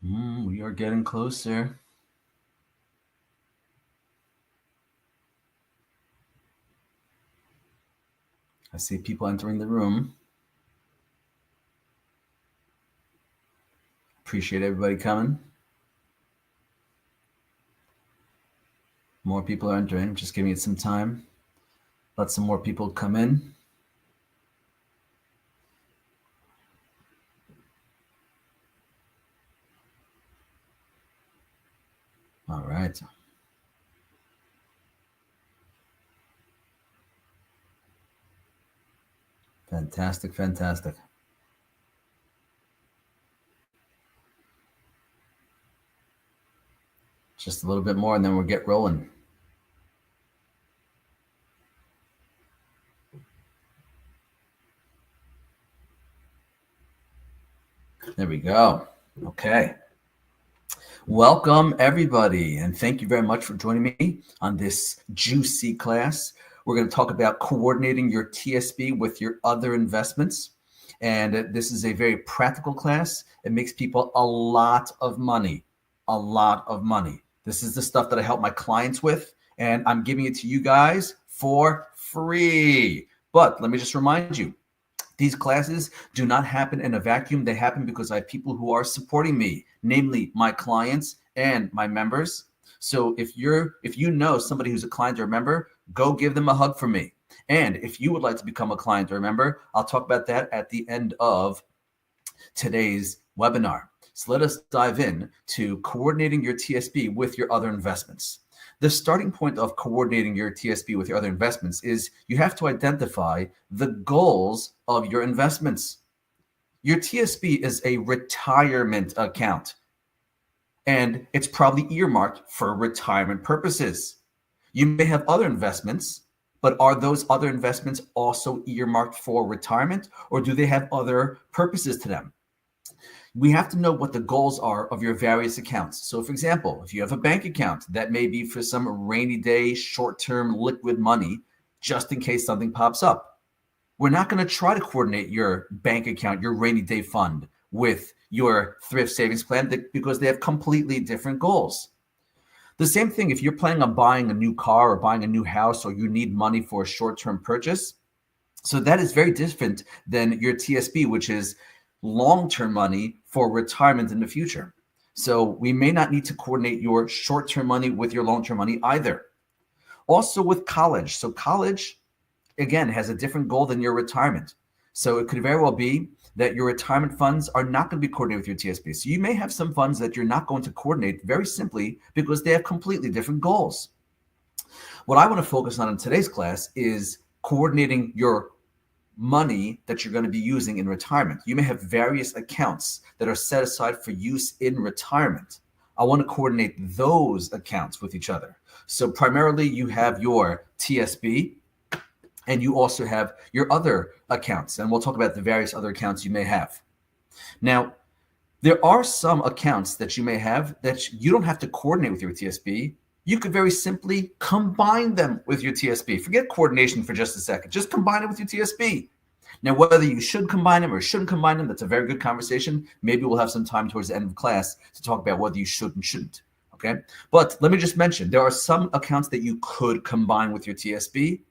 We are getting closer. I see people entering the room. Appreciate everybody coming. More people are entering. Just giving it some time. Let some more people come in. All right. Fantastic, fantastic. Just a little bit more and then we'll get rolling. There we go. Okay. Welcome, everybody, and thank you very much for joining me on this juicy class. We're going to talk about coordinating your TSP with your other investments. And this is a very practical class. It makes people a lot of money, a lot of money. This is the stuff that I help my clients with, and I'm giving it to you guys for free. But let me just remind you, these classes do not happen in a vacuum. They happen because I have people who are supporting me, namely my clients and my members. So if you know somebody who's a client or a member, go give them a hug from me. And if you would like to become a client or a member, I'll talk about that at the end of today's webinar. So let us dive in to coordinating your TSP with your other investments. The starting point of coordinating your TSP with your other investments is you have to identify the goals of your investments. Your TSP is a retirement account, and it's probably earmarked for retirement purposes. You may have other investments, but are those other investments also earmarked for retirement, or do they have other purposes to them? We have to know what the goals are of your various accounts. So, for example, if you have a bank account, that may be for some rainy day, short-term liquid money, just in case something pops up. We're not going to try to coordinate your bank account, your rainy day fund, with your thrift savings plan because they have completely different goals. The same thing if you're planning on buying a new car or buying a new house, or you need money for a short-term purchase. So that is very different than your TSP, which is long-term money for retirement in the future. So we may not need to coordinate your short-term money with your long-term money either. Also with college. So college, again, has a different goal than your retirement. So it could very well be that your retirement funds are not going to be coordinated with your TSP. So you may have some funds that you're not going to coordinate very simply because they have completely different goals. What I want to focus on in today's class is coordinating your money that you're going to be using in retirement. You may have various accounts that are set aside for use in retirement. I want to coordinate those accounts with each other. So primarily you have your TSP and you also have your other accounts. And we'll talk about the various other accounts you may have. Now, there are some accounts that you may have that you don't have to coordinate with your TSP. You could very simply combine them with your TSP. Forget coordination for just a second. Just combine it with your TSP. Now, whether you should combine them or shouldn't combine them, that's a very good conversation. Maybe we'll have some time towards the end of class to talk about whether you should and shouldn't. Okay. But let me just mention, there are some accounts that you could combine with your TSP.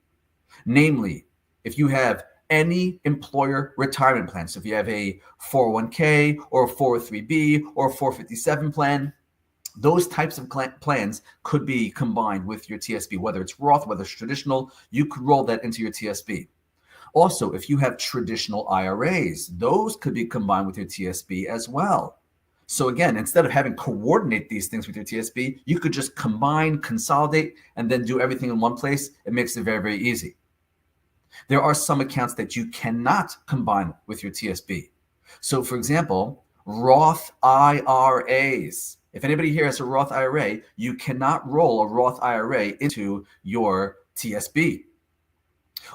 Namely, if you have any employer retirement plan. So if you have a 401k or a 403b or a 457 plan, those types of plans could be combined with your TSP, whether it's Roth, whether it's traditional, you could roll that into your TSP. Also, if you have traditional IRAs, those could be combined with your TSP as well. So again, instead of having coordinate these things with your TSP, you could just combine, consolidate, and then do everything in one place. It makes it very, very easy. There are some accounts that you cannot combine with your TSP. So for example, Roth IRAs. If anybody here has a Roth IRA, you cannot roll a Roth IRA into your TSP.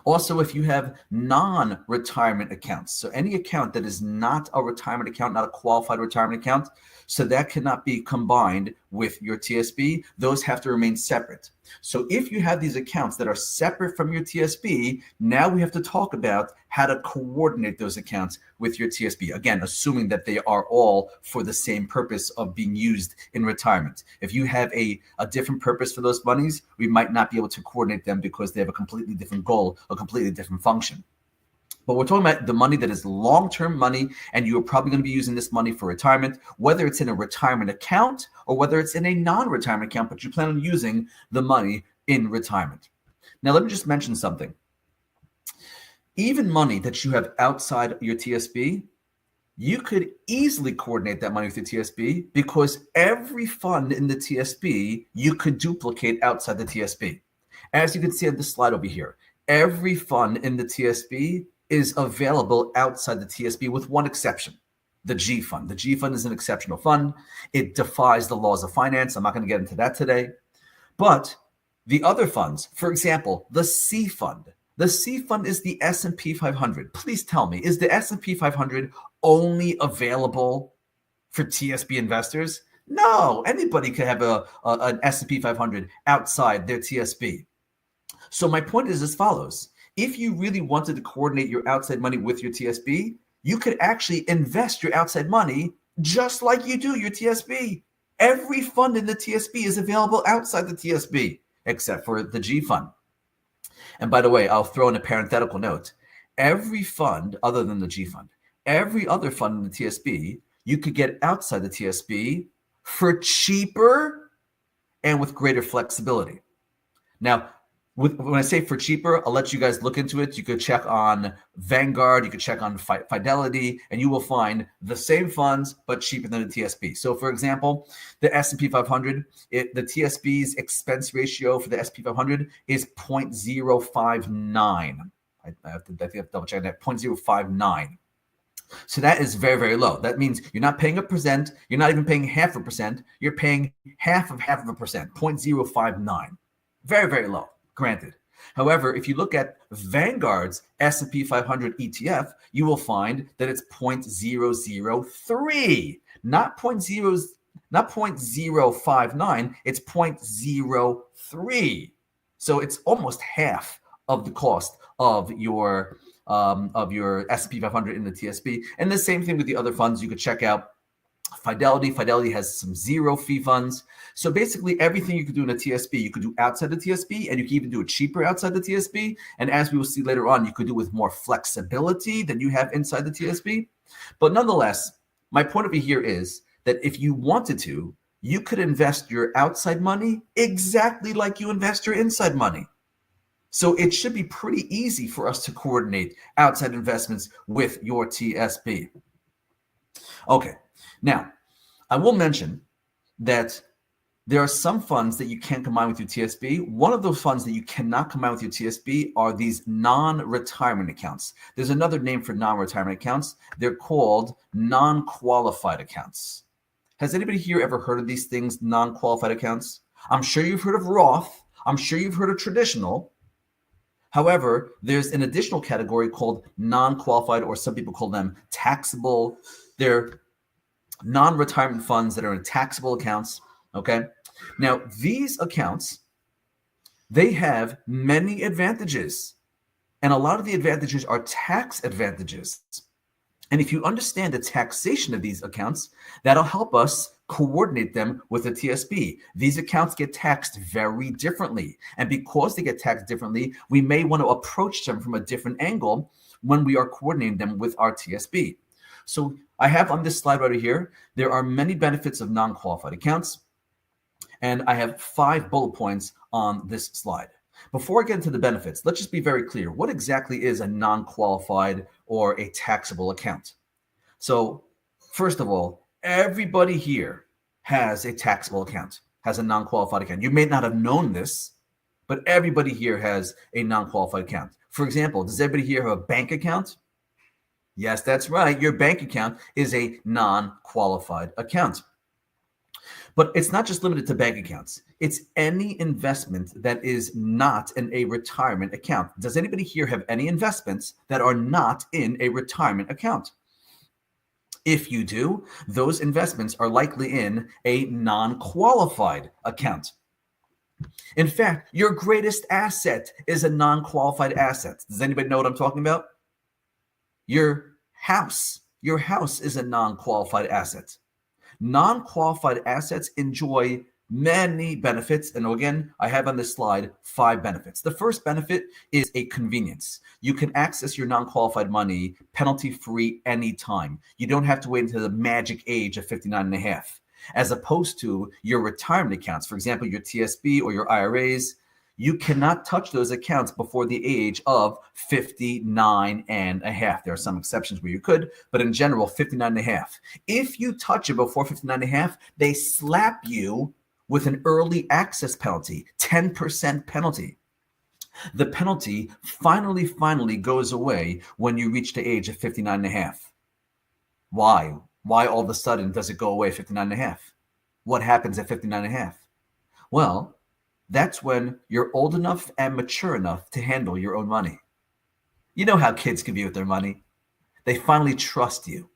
Also, if you have non-retirement accounts, so any account that is not a retirement account, not a qualified retirement account, so that cannot be combined with your TSP, those have to remain separate. So if you have these accounts that are separate from your TSP, now we have to talk about how to coordinate those accounts with your TSP. Again, assuming that they are all for the same purpose of being used in retirement. If you have a different purpose for those monies, we might not be able to coordinate them because they have a completely different goal, a completely different function. But we're talking about the money that is long-term money, and you're probably going to be using this money for retirement, whether it's in a retirement account or whether it's in a non-retirement account, but you plan on using the money in retirement. Now, let me just mention something. Even money that you have outside your TSP, you could easily coordinate that money with your TSP because every fund in the TSP you could duplicate outside the TSP. As you can see on this slide over here, every fund in the TSP is available outside the TSP with one exception, the G fund. The G fund is an exceptional fund. It defies the laws of finance. I'm not going to get into that today. But the other funds, for example, the C fund. The C fund is the S&P 500. Please tell me, is the S&P 500 only available for TSP investors? No, anybody could have an S&P 500 outside their TSP. So my point is as follows. If you really wanted to coordinate your outside money with your TSP, you could actually invest your outside money just like you do your TSP. Every fund in the TSP is available outside the TSP, except for the G fund. And by the way, I'll throw in a parenthetical note. Every fund other than the G fund, every other fund in the TSP, you could get outside the TSP for cheaper and with greater flexibility. Now, when I say for cheaper, I'll let you guys look into it. You could check on Vanguard, you could check on Fidelity, and you will find the same funds, but cheaper than the TSP. So for example, the S&P 500, the TSP's expense ratio for the S&P 500 is 0.059. I have to double check that, 0.059. So that is very, very low. That means you're not paying 1%. You're not even paying 0.5%. You're paying half of 0.5%, 0.059. Very, very low. Granted. However, if you look at Vanguard's S&P 500 ETF, you will find that it's 0.003, not 0.059, it's 0.03. So it's almost half of the cost of your S&P 500 in the TSP. And the same thing with the other funds. You could check out Fidelity. Fidelity has some zero fee funds. So basically everything you could do in a TSP, you could do outside the TSP, and you can even do it cheaper outside the TSP. And as we will see later on, you could do with more flexibility than you have inside the TSP. But nonetheless, my point over here is that if you wanted to, you could invest your outside money exactly like you invest your inside money. So it should be pretty easy for us to coordinate outside investments with your TSP. Okay. Now, I will mention that there are some funds that you can't combine with your TSP. One of those funds that you cannot combine with your TSP are these non-retirement accounts. There's another name for non-retirement accounts. They're called non-qualified accounts. Has anybody here ever heard of these things, non-qualified accounts? I'm sure you've heard of Roth. I'm sure you've heard of traditional. However, there's an additional category called non-qualified, or some people call them taxable. They're non-retirement funds that are in taxable accounts, okay? Now, these accounts, they have many advantages, and a lot of the advantages are tax advantages. And if you understand the taxation of these accounts, that'll help us coordinate them with the TSP. These accounts get taxed very differently, and because they get taxed differently, we may want to approach them from a different angle when we are coordinating them with our TSP. So I have on this slide right here, there are many benefits of non-qualified accounts, and I have 5 bullet points on this slide. Before I get into the benefits, let's just be very clear. What exactly is a non-qualified or a taxable account? So first of all, everybody here has a taxable account, has a non-qualified account. You may not have known this, but everybody here has a non-qualified account. For example, does everybody here have a bank account? Yes, that's right. Your bank account is a non-qualified account. But it's not just limited to bank accounts. It's any investment that is not in a retirement account. Does anybody here have any investments that are not in a retirement account? If you do, those investments are likely in a non-qualified account. In fact, your greatest asset is a non-qualified asset. Does anybody know what I'm talking about? Your house. Your house is a non-qualified asset. Non-qualified assets enjoy many benefits. And again, I have on this slide 5 benefits. The first benefit is a convenience. You can access your non-qualified money penalty-free anytime. You don't have to wait until the magic age of 59 and a half. As opposed to your retirement accounts, for example, your TSP or your IRAs, you cannot touch those accounts before the age of 59 and a half. There are some exceptions where you could, but in general, 59 and a half. If you touch it before 59 and a half, they slap you with an early access penalty, 10% penalty. The penalty finally goes away when you reach the age of 59 and a half. Why? Why all of a sudden does it go away at 59 and a half? What happens at 59 and a half? Well, that's when you're old enough and mature enough to handle your own money. You know how kids can be with their money. They finally trust you.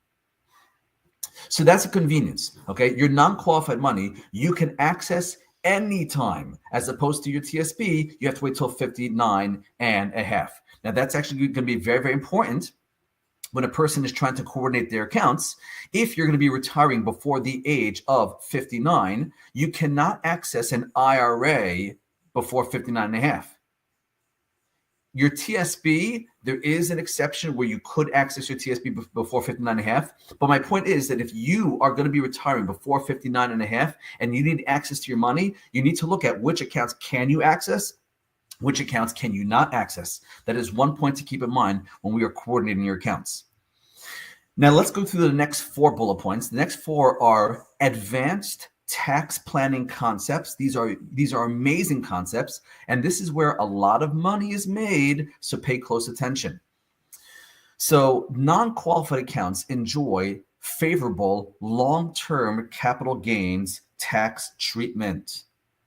So that's a convenience, okay? Your non-qualified money, you can access anytime, as opposed to your TSP, you have to wait till 59 and a half. Now, that's actually going to be very, very important when a person is trying to coordinate their accounts. If you're going to be retiring before the age of 59, you cannot access an IRA before 59 and a half. Your TSP, there is an exception where you could access your TSP before 59 and a half. But my point is that if you are going to be retiring before 59 and a half and you need access to your money, you need to look at which accounts can you access, which accounts can you not access. That is one point to keep in mind when we are coordinating your accounts. Now let's go through the next 4 bullet points. The next 4 are advanced tax planning concepts. These are amazing concepts, and this is where a lot of money is made, so pay close attention. So non-qualified accounts enjoy favorable long-term capital gains tax treatment.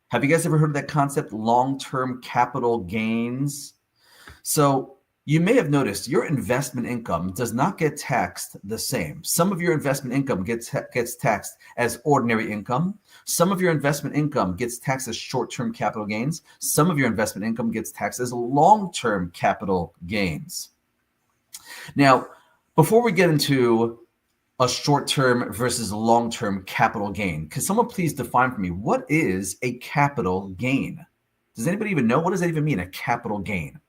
Have you guys ever heard of that concept, long-term capital gains? So you may have noticed your investment income does not get taxed the same. Some of your investment income gets taxed as ordinary income. Some of your investment income gets taxed as short-term capital gains. Some of your investment income gets taxed as long-term capital gains. Now, before we get into a short-term versus long-term capital gain, can someone please define for me, what is a capital gain? Does anybody even know? What does that even mean, a capital gain?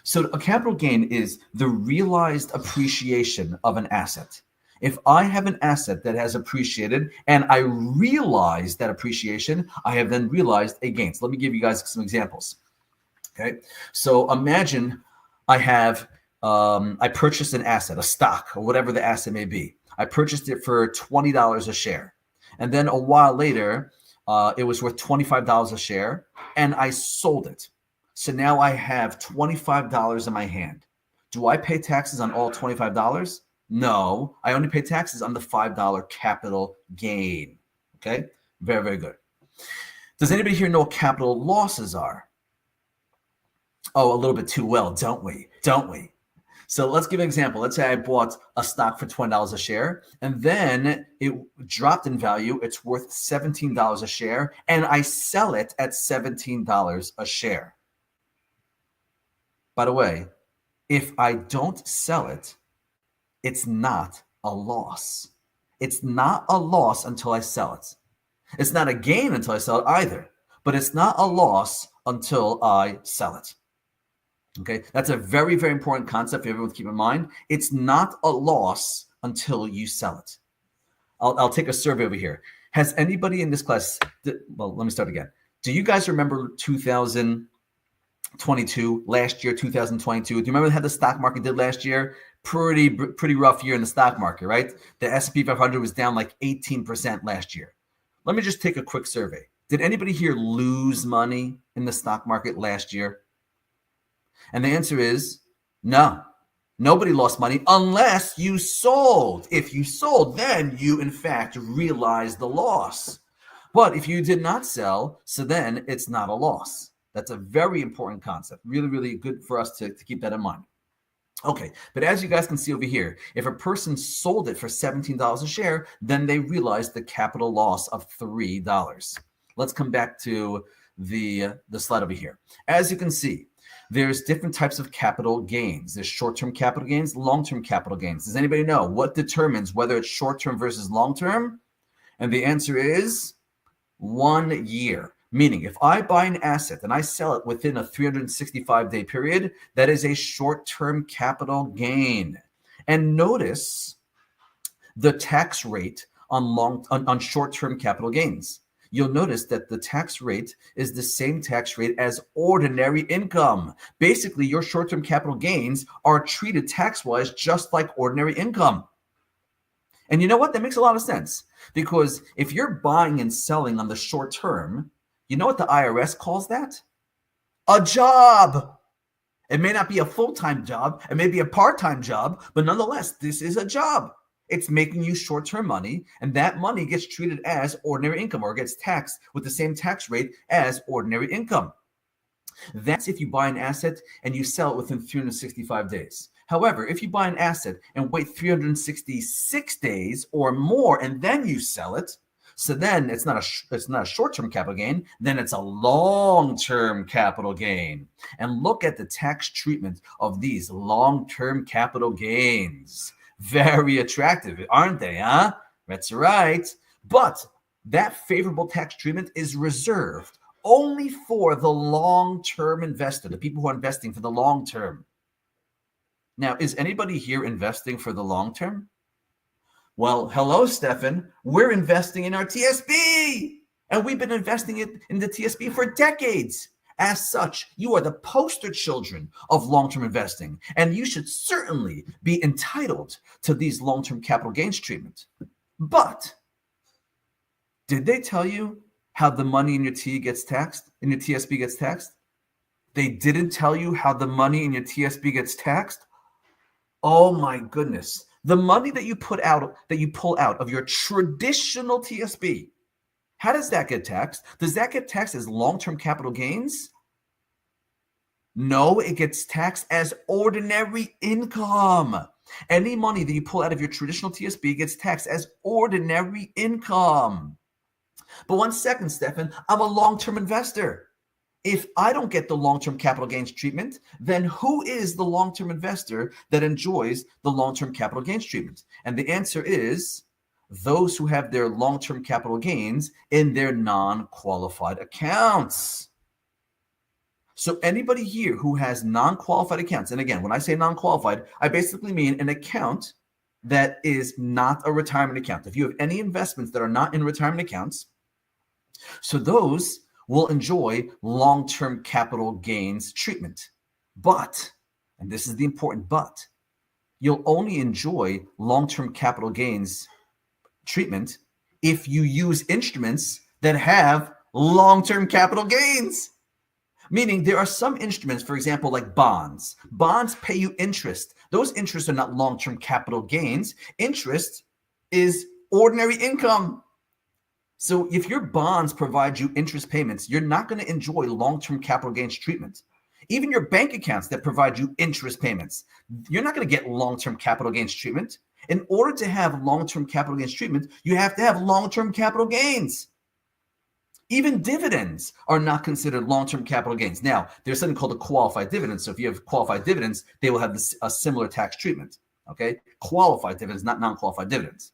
So a capital gain is the realized appreciation of an asset. If I have an asset that has appreciated and I realize that appreciation, I have then realized a gain. So let me give you guys some examples. Okay. So imagine I purchased an asset, a stock, or whatever the asset may be. I purchased it for $20 a share. And then a while later, it was worth $25 a share, and I sold it. So now I have $25 in my hand. Do I pay taxes on all $25? No, I only pay taxes on the $5 capital gain. Okay, very, very good. Does anybody here know what capital losses are? Oh, a little bit too well, don't we? Don't we? So let's give an example. Let's say I bought a stock for $20 a share, and then it dropped in value. It's worth $17 a share, and I sell it at $17 a share. By the way, if I don't sell it, it's not a loss. It's not a loss until I sell it. It's not a gain until I sell it either, but it's not a loss until I sell it. Okay, that's a very, very important concept for everyone to keep in mind. It's not a loss until you sell it. I'll take a survey over here. Has anybody in this class, well, let me start again. Do you guys remember 2022, last year, 2022? Do you remember how the stock market did last year? Pretty rough year in the stock market, right? The S&P 500 was down like 18% last year. Let me just take a quick survey. Did anybody here lose money in the stock market last year? And the answer is no. Nobody lost money unless you sold. If you sold, then you, in fact, realized the loss. But if you did not sell, so then it's not a loss. That's a very important concept. Really, really good for us to keep that in mind. Okay, but as you guys can see over here, if a person sold it for $17 a share, then they realized the capital loss of $3. Let's come back to the slide over here. As you can see, there's different types of capital gains. There's short-term capital gains, long-term capital gains. Does anybody know what determines whether it's short-term versus long-term? And the answer is 1 year. Meaning, if I buy an asset and I sell it within a 365-day period, that is a short-term capital gain. And notice the tax rate on short-term capital gains. You'll notice that the tax rate is the same tax rate as ordinary income. Basically, your short-term capital gains are treated tax-wise just like ordinary income. And you know what? That makes a lot of sense, because if you're buying and selling on the short term, you know what the IRS calls that? A job. It may not be a full-time job. It may be a part-time job, but nonetheless, this is a job. It's making you short-term money, and that money gets treated as ordinary income, or gets taxed with the same tax rate as ordinary income. That's if you buy an asset and you sell it within 365 days. However, if you buy an asset and wait 366 days or more and then you sell it, so then it's not a short-term capital gain, then it's a long-term capital gain. And look at the tax treatment of these long-term capital gains. Very attractive, aren't they, huh? That's right. But that favorable tax treatment is reserved only for the long-term investor, the people who are investing for the long term. Now, is anybody here investing for the long term? Well, hello, Stefan. We're investing in our TSP, and we've been investing in the TSP for decades. As such, you are the poster children of long-term investing, and you should certainly be entitled to these long-term capital gains treatment. But did they tell you how the money in your TSP gets taxed? They didn't tell you how the money in your TSP gets taxed? Oh my goodness. The money that you pull out of your traditional TSP, how does that get taxed? Does that get taxed as long-term capital gains? No, it gets taxed as ordinary income. Any money that you pull out of your traditional TSP gets taxed as ordinary income. But 1 second, Stefan, I'm a long-term investor. If I don't get the long-term capital gains treatment, then who is the long-term investor that enjoys the long-term capital gains treatment? And the answer is those who have their long-term capital gains in their non-qualified accounts. So anybody here who has non-qualified accounts, and again, when I say non-qualified, I basically mean an account that is not a retirement account. If you have any investments that are not in retirement accounts, so those will enjoy long-term capital gains treatment. But, and this is the important but, you'll only enjoy long-term capital gains treatment if you use instruments that have long-term capital gains. Meaning there are some instruments, for example, like bonds. Bonds pay you interest. Those interests are not long-term capital gains. Interest is ordinary income. So if your bonds provide you interest payments, you're not going to enjoy long-term capital gains treatment. Even your bank accounts that provide you interest payments, you're not going to get long-term capital gains treatment. In order to have long-term capital gains treatment, you have to have long-term capital gains. Even dividends are not considered long-term capital gains. Now, there's something called a qualified dividend. So if you have qualified dividends, they will have a similar tax treatment. Okay, qualified dividends, not non-qualified dividends.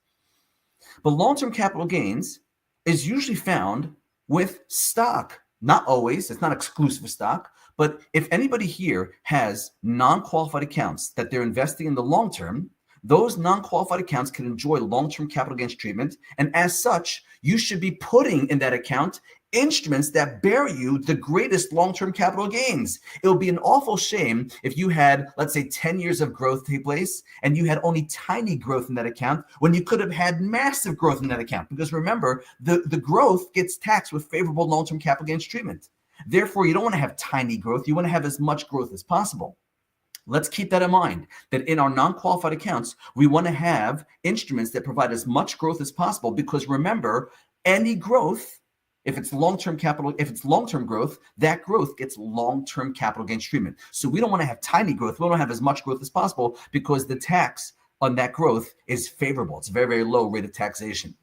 But long-term capital gains is usually found with stock. Not always, it's not exclusive to stock, but if anybody here has non-qualified accounts that they're investing in the long term, those non-qualified accounts can enjoy long-term capital gains treatment. And as such, you should be putting in that account instruments that bear you the greatest long-term capital gains. It would be an awful shame if you had, let's say, 10 years of growth take place and you had only tiny growth in that account when you could have had massive growth in that account. Because remember, the growth gets taxed with favorable long-term capital gains treatment. Therefore, you don't want to have tiny growth. You want to have as much growth as possible. Let's keep that in mind, that in our non-qualified accounts, we want to have instruments that provide as much growth as possible, because remember, any growth If it's long-term capital, if it's long-term growth, that growth gets long-term capital gains treatment. So we don't want to have tiny growth. We don't have as much growth as possible because the tax on that growth is favorable. It's a very, very low rate of taxation.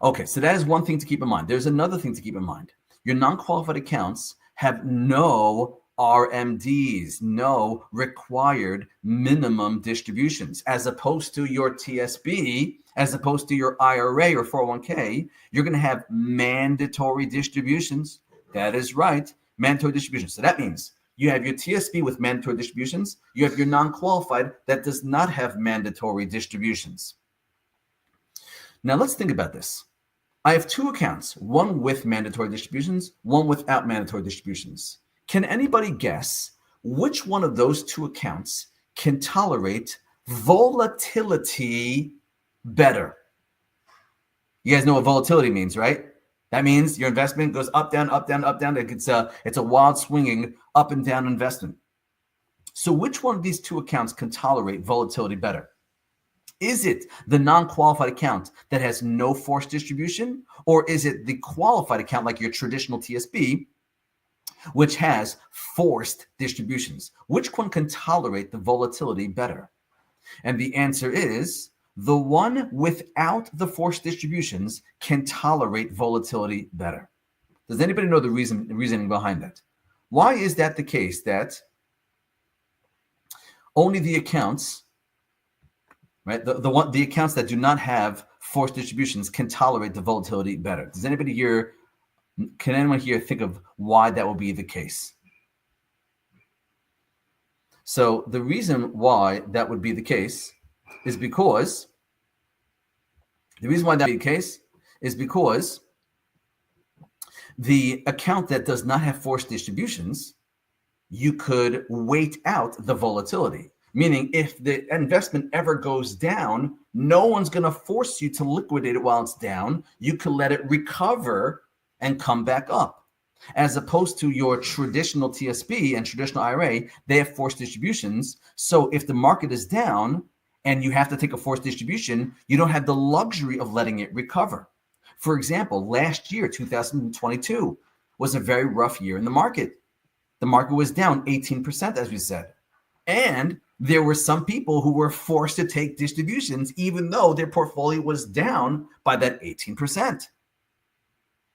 Okay, so that is one thing to keep in mind. There's another thing to keep in mind. Your non-qualified accounts have no RMDs, no required minimum distributions, as opposed to your TSP, as opposed to your IRA or 401k, you're going to have mandatory distributions. That is right, mandatory distributions. So that means you have your TSP with mandatory distributions. You have your non-qualified that does not have mandatory distributions. Now let's think about this. I have two accounts, one with mandatory distributions, one without mandatory distributions. Can anybody guess which one of those two accounts can tolerate volatility better? You guys know what volatility means, right? That means your investment goes up, down, up, down, up, down. It's a wild swinging up and down investment. So which one of these two accounts can tolerate volatility better? Is it the non-qualified account that has no forced distribution, or is it the qualified account like your traditional TSP, which has forced distributions? Which one can tolerate the volatility better? And the answer is the one without the forced distributions can tolerate volatility better. Does anybody know the reasoning behind that? Why is that the case that only the accounts, right, the accounts that do not have forced distributions can tolerate the volatility better? Does anybody here, can anyone here think of why that will be the case? So the reason why that would be the case is because the account that does not have forced distributions, you could wait out the volatility. Meaning if the investment ever goes down, no one's going to force you to liquidate it while it's down. You can let it recover and come back up. As opposed to your traditional TSP and traditional IRA, they have forced distributions. So if the market is down and you have to take a forced distribution, you don't have the luxury of letting it recover. For example, last year, 2022, was a very rough year in the market. The market was down 18%, as we said. And there were some people who were forced to take distributions, even though their portfolio was down by that 18%.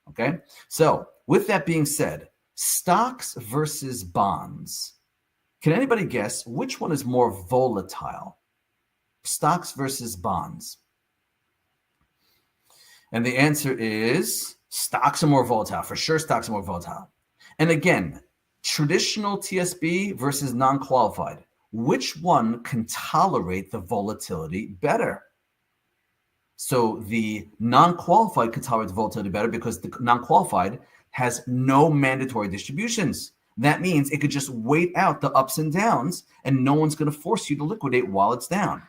Okay, so with that being said, stocks versus bonds. Can anybody guess which one is more volatile? Stocks versus bonds. And the answer is stocks are more volatile. For sure, stocks are more volatile. And again, traditional TSP versus non-qualified. Which one can tolerate the volatility better? So the non-qualified can tolerate the volatility better because the non-qualified has no mandatory distributions. That means it could just wait out the ups and downs and no one's going to force you to liquidate while it's down.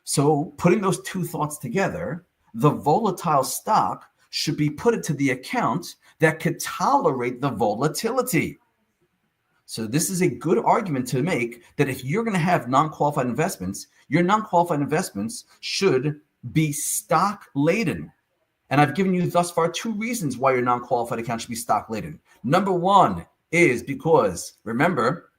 So putting those two thoughts together, the volatile stock should be put into the account that could tolerate the volatility. So this is a good argument to make that if you're going to have non-qualified investments, your non-qualified investments should be stock laden. And I've given you thus far two reasons why your non-qualified account should be stock laden. Number one is because, remember,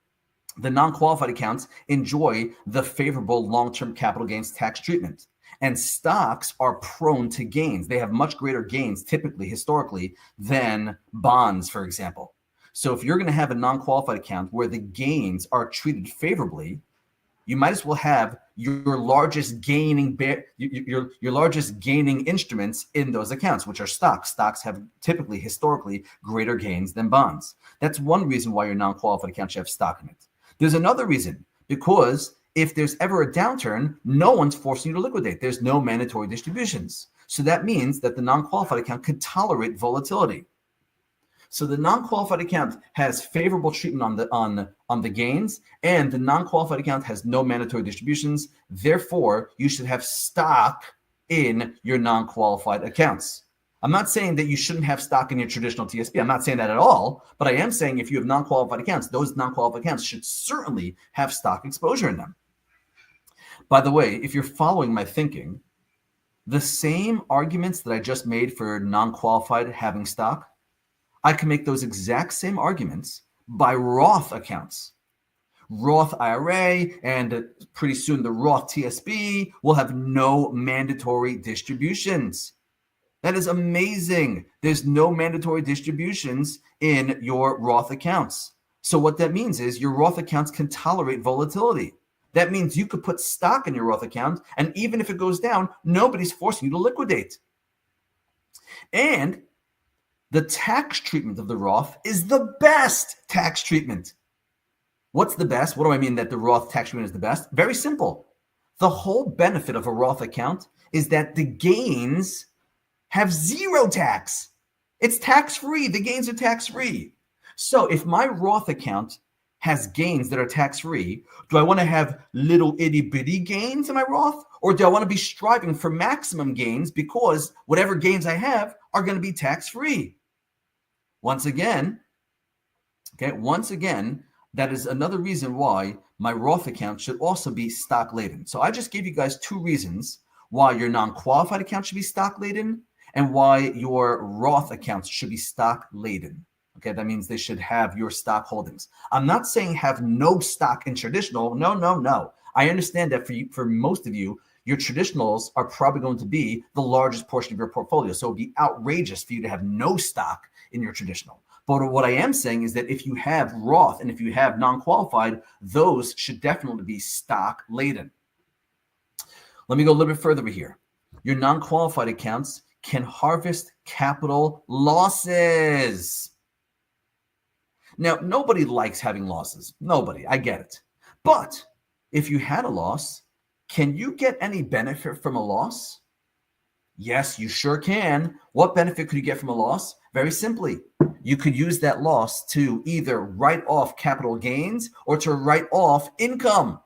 the non-qualified accounts enjoy the favorable long-term capital gains tax treatment. And stocks are prone to gains. They have much greater gains, typically, historically, than bonds, for example. So if you're going to have a non-qualified account where the gains are treated favorably, you might as well have your largest gaining your largest gaining instruments in those accounts, which are stocks. Stocks have typically, historically, greater gains than bonds. That's one reason why your non-qualified account should have stock in it. There's another reason, because if there's ever a downturn, no one's forcing you to liquidate. There's no mandatory distributions. So that means that the non-qualified account could tolerate volatility. So the non-qualified account has favorable treatment on the gains, and the non-qualified account has no mandatory distributions. Therefore, you should have stock in your non-qualified accounts. I'm not saying that you shouldn't have stock in your traditional TSP. I'm not saying that at all, but I am saying if you have non-qualified accounts, those non-qualified accounts should certainly have stock exposure in them. By the way, if you're following my thinking, The same arguments that I just made for non-qualified having stock, I can make those exact same arguments by Roth accounts. Roth IRA and pretty soon the Roth TSP will have no mandatory distributions. That is amazing. There's no mandatory distributions in your Roth accounts. So what that means is your Roth accounts can tolerate volatility. That means you could put stock in your Roth account, and even if it goes down, nobody's forcing you to liquidate. And the tax treatment of the Roth is the best tax treatment. What's the best? What do I mean that the Roth tax treatment is the best? Very simple. The whole benefit of a Roth account is that the gains have zero tax. It's tax-free. The gains are tax-free. So if my Roth account has gains that are tax-free, do I want to have little itty-bitty gains in my Roth? Or do I want to be striving for maximum gains because whatever gains I have are going to be tax-free? Once again, that is another reason why my Roth account should also be stock laden. So I just gave you guys two reasons why your non-qualified account should be stock laden and why your Roth accounts should be stock laden. Okay, that means they should have your stock holdings. I'm not saying have no stock in traditional. No. I understand that for most of you, your traditionals are probably going to be the largest portion of your portfolio. So it would be outrageous for you to have no stock in your traditional. But what I am saying is that if you have Roth and if you have non-qualified, those should definitely be stock laden. Let me go a little bit further over here. Your non-qualified accounts can harvest capital losses. Now, nobody likes having losses. Nobody. I get it. But if you had a loss, can you get any benefit from a loss? Yes, you sure can. What benefit could you get from a loss? Very simply, you could use that loss to either write off capital gains or to write off income.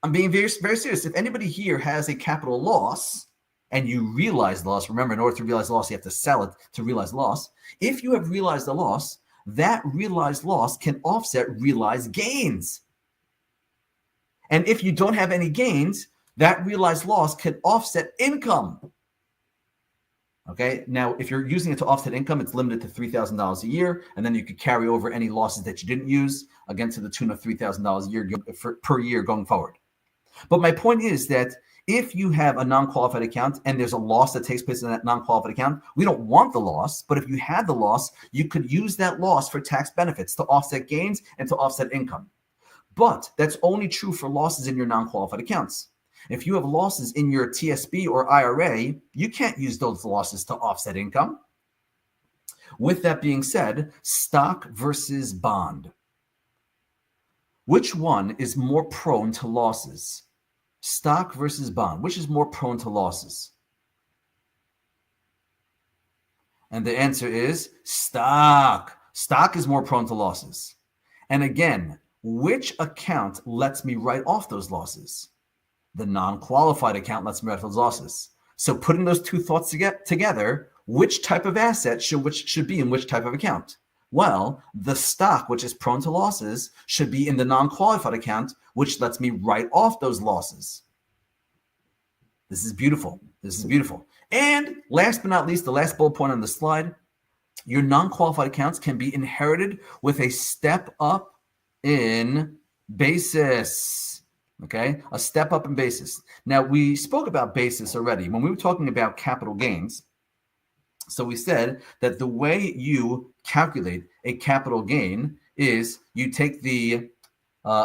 I'm being very, very serious. If anybody here has a capital loss and you realize the loss, remember, in order to realize loss, you have to sell it to realize loss. If you have realized the loss, that realized loss can offset realized gains. And if you don't have any gains, that realized loss can offset income. Okay, now if you're using it to offset income, it's limited to $3,000 a year, and then you could carry over any losses that you didn't use, again, to the tune of $3,000 a year per year going forward. But my point is that if you have a non-qualified account and there's a loss that takes place in that non-qualified account, we don't want the loss, but if you had the loss, you could use that loss for tax benefits to offset gains and to offset income. But that's only true for losses in your non-qualified accounts. If you have losses in your TSP or IRA, you can't use those losses to offset income. With that being said, stock versus bond. Which one is more prone to losses? Stock versus bond. Which is more prone to losses? And the answer is stock. Stock is more prone to losses. And again, which account lets me write off those losses? The non-qualified account lets me write off those losses. So putting those two thoughts together, which type of asset should be in which type of account? Well, the stock, which is prone to losses, should be in the non-qualified account, which lets me write off those losses. This is beautiful. This is beautiful. And last but not least, the last bullet point on the slide, your non-qualified accounts can be inherited with a step up in basis. Okay, a step up in basis. Now, we spoke about basis already when we were talking about capital gains. So we said that the way you calculate a capital gain is you take the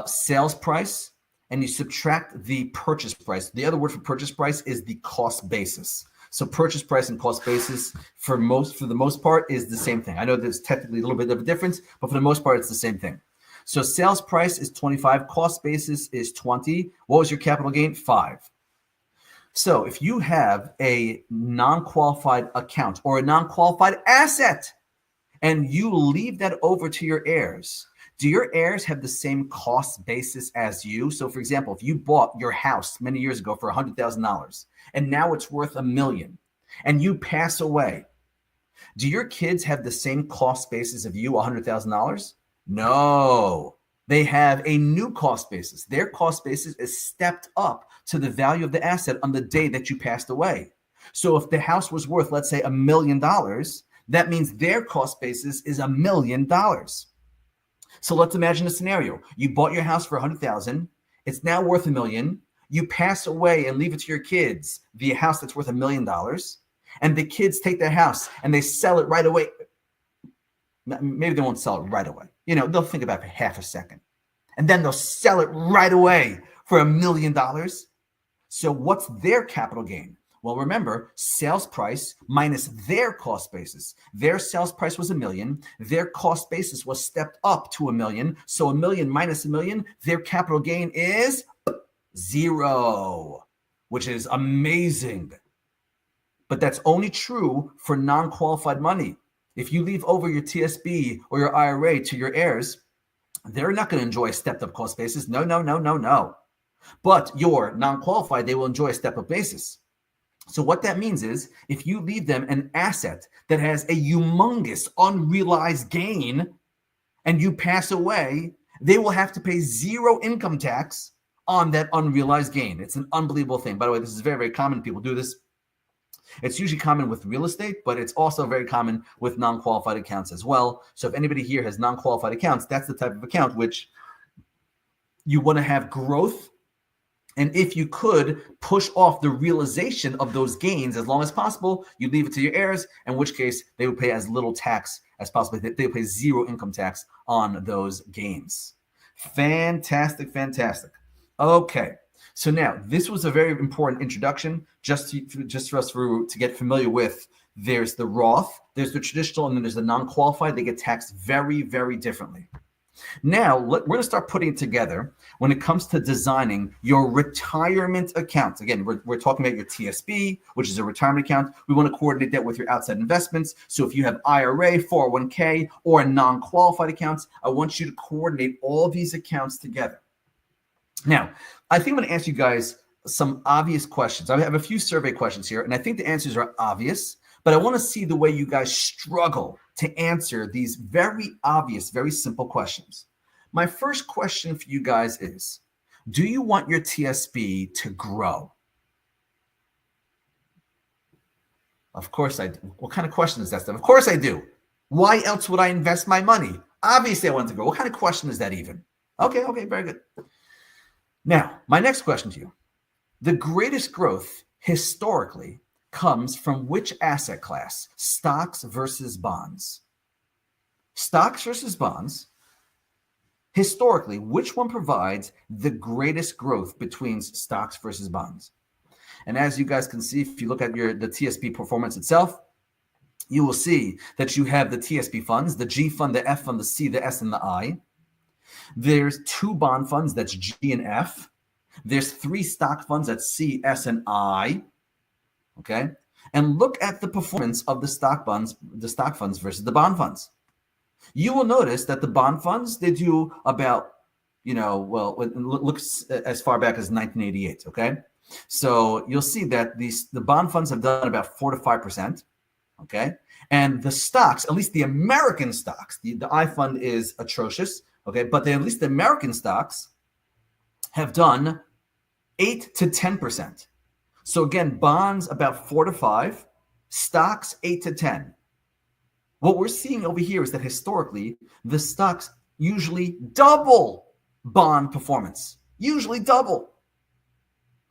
sales price and you subtract the purchase price. The other word for purchase price is the cost basis. So purchase price and cost basis for the most part is the same thing. I know there's technically a little bit of a difference, but for the most part, it's the same thing. So sales price is 25, cost basis is 20. What was your capital gain? 5. So if you have a non-qualified account or a non-qualified asset and you leave that over to your heirs, do your heirs have the same cost basis as you? So for example, if you bought your house many years ago for $100,000 and now it's worth $1 million and you pass away, do your kids have the same cost basis of you, $100,000? No. They have a new cost basis. Their cost basis is stepped up to the value of the asset on the day that you passed away. So if the house was worth, let's say, $1 million, that means their cost basis is $1 million. So let's imagine a scenario. You bought your house for $100,000. It's now worth $1 million. You pass away and leave it to your kids, the house that's worth $1 million. And the kids take their house and they sell it right away. Maybe they won't sell it right away. They'll think about it for half a second. And then they'll sell it right away for $1 million. So what's their capital gain? Well, remember, sales price minus their cost basis. Their sales price was $1 million. Their cost basis was stepped up to $1 million. So $1 million minus $1 million, their capital gain is 0, which is amazing. But that's only true for non-qualified money. If you leave over your TSP or your IRA to your heirs, they're not going to enjoy a stepped-up cost basis. No. But your non-qualified, they will enjoy a step-up basis. So what that means is if you leave them an asset that has a humongous unrealized gain and you pass away, they will have to pay 0 income tax on that unrealized gain. It's an unbelievable thing. By the way, this is very, very common. People do this. It's usually common with real estate, but it's also very common with non-qualified accounts as well. So if anybody here has non-qualified accounts, that's the type of account which you want to have growth. And if you could push off the realization of those gains as long as possible, you leave it to your heirs, in which case they would pay as little tax as possible. They would pay 0 income tax on those gains. Fantastic. Okay. So now this was a very important introduction just for us to get familiar with. There's the Roth, there's the traditional, and then there's the non-qualified. They get taxed very, very differently. Now, we're going to start putting it together when it comes to designing your retirement accounts. Again, we're talking about your TSP, which is a retirement account. We want to coordinate that with your outside investments. So if you have IRA, 401k, or non-qualified accounts, I want you to coordinate all these accounts together. Now, I think I'm going to ask you guys some obvious questions. I have a few survey questions here, and I think the answers are obvious, but I want to see the way you guys struggle to answer these very obvious, very simple questions. My first question for you guys is, do you want your TSP to grow? Of course I do. What kind of question is that, Steph? Of course I do. Why else would I invest my money? Obviously I want it to grow. What kind of question is that even? Okay, very good. Now, my next question to you. The greatest growth historically comes from which asset class? Stocks versus bonds. Stocks versus bonds. Historically, which one provides the greatest growth between stocks versus bonds? And as you guys can see, if you look at the TSP performance itself, you will see that you have the TSP funds, the G fund, the F fund, the C, the S, and the I. There's 2 bond funds, that's G and F. There's 3 stock funds, that's C, S, and I. Okay, and look at the performance of the stock funds versus the bond funds. You will notice that the bond funds, they do about, it looks as far back as 1988. Okay, so you'll see that the bond funds have done about 4 to 5%. Okay, and the stocks, at least the American stocks, the I fund is atrocious. Okay, but at least the American stocks have done 8 to 10%. So again, bonds about 4 to 5, stocks 8 to 10. What we're seeing over here is that historically, the stocks usually double bond performance, usually double.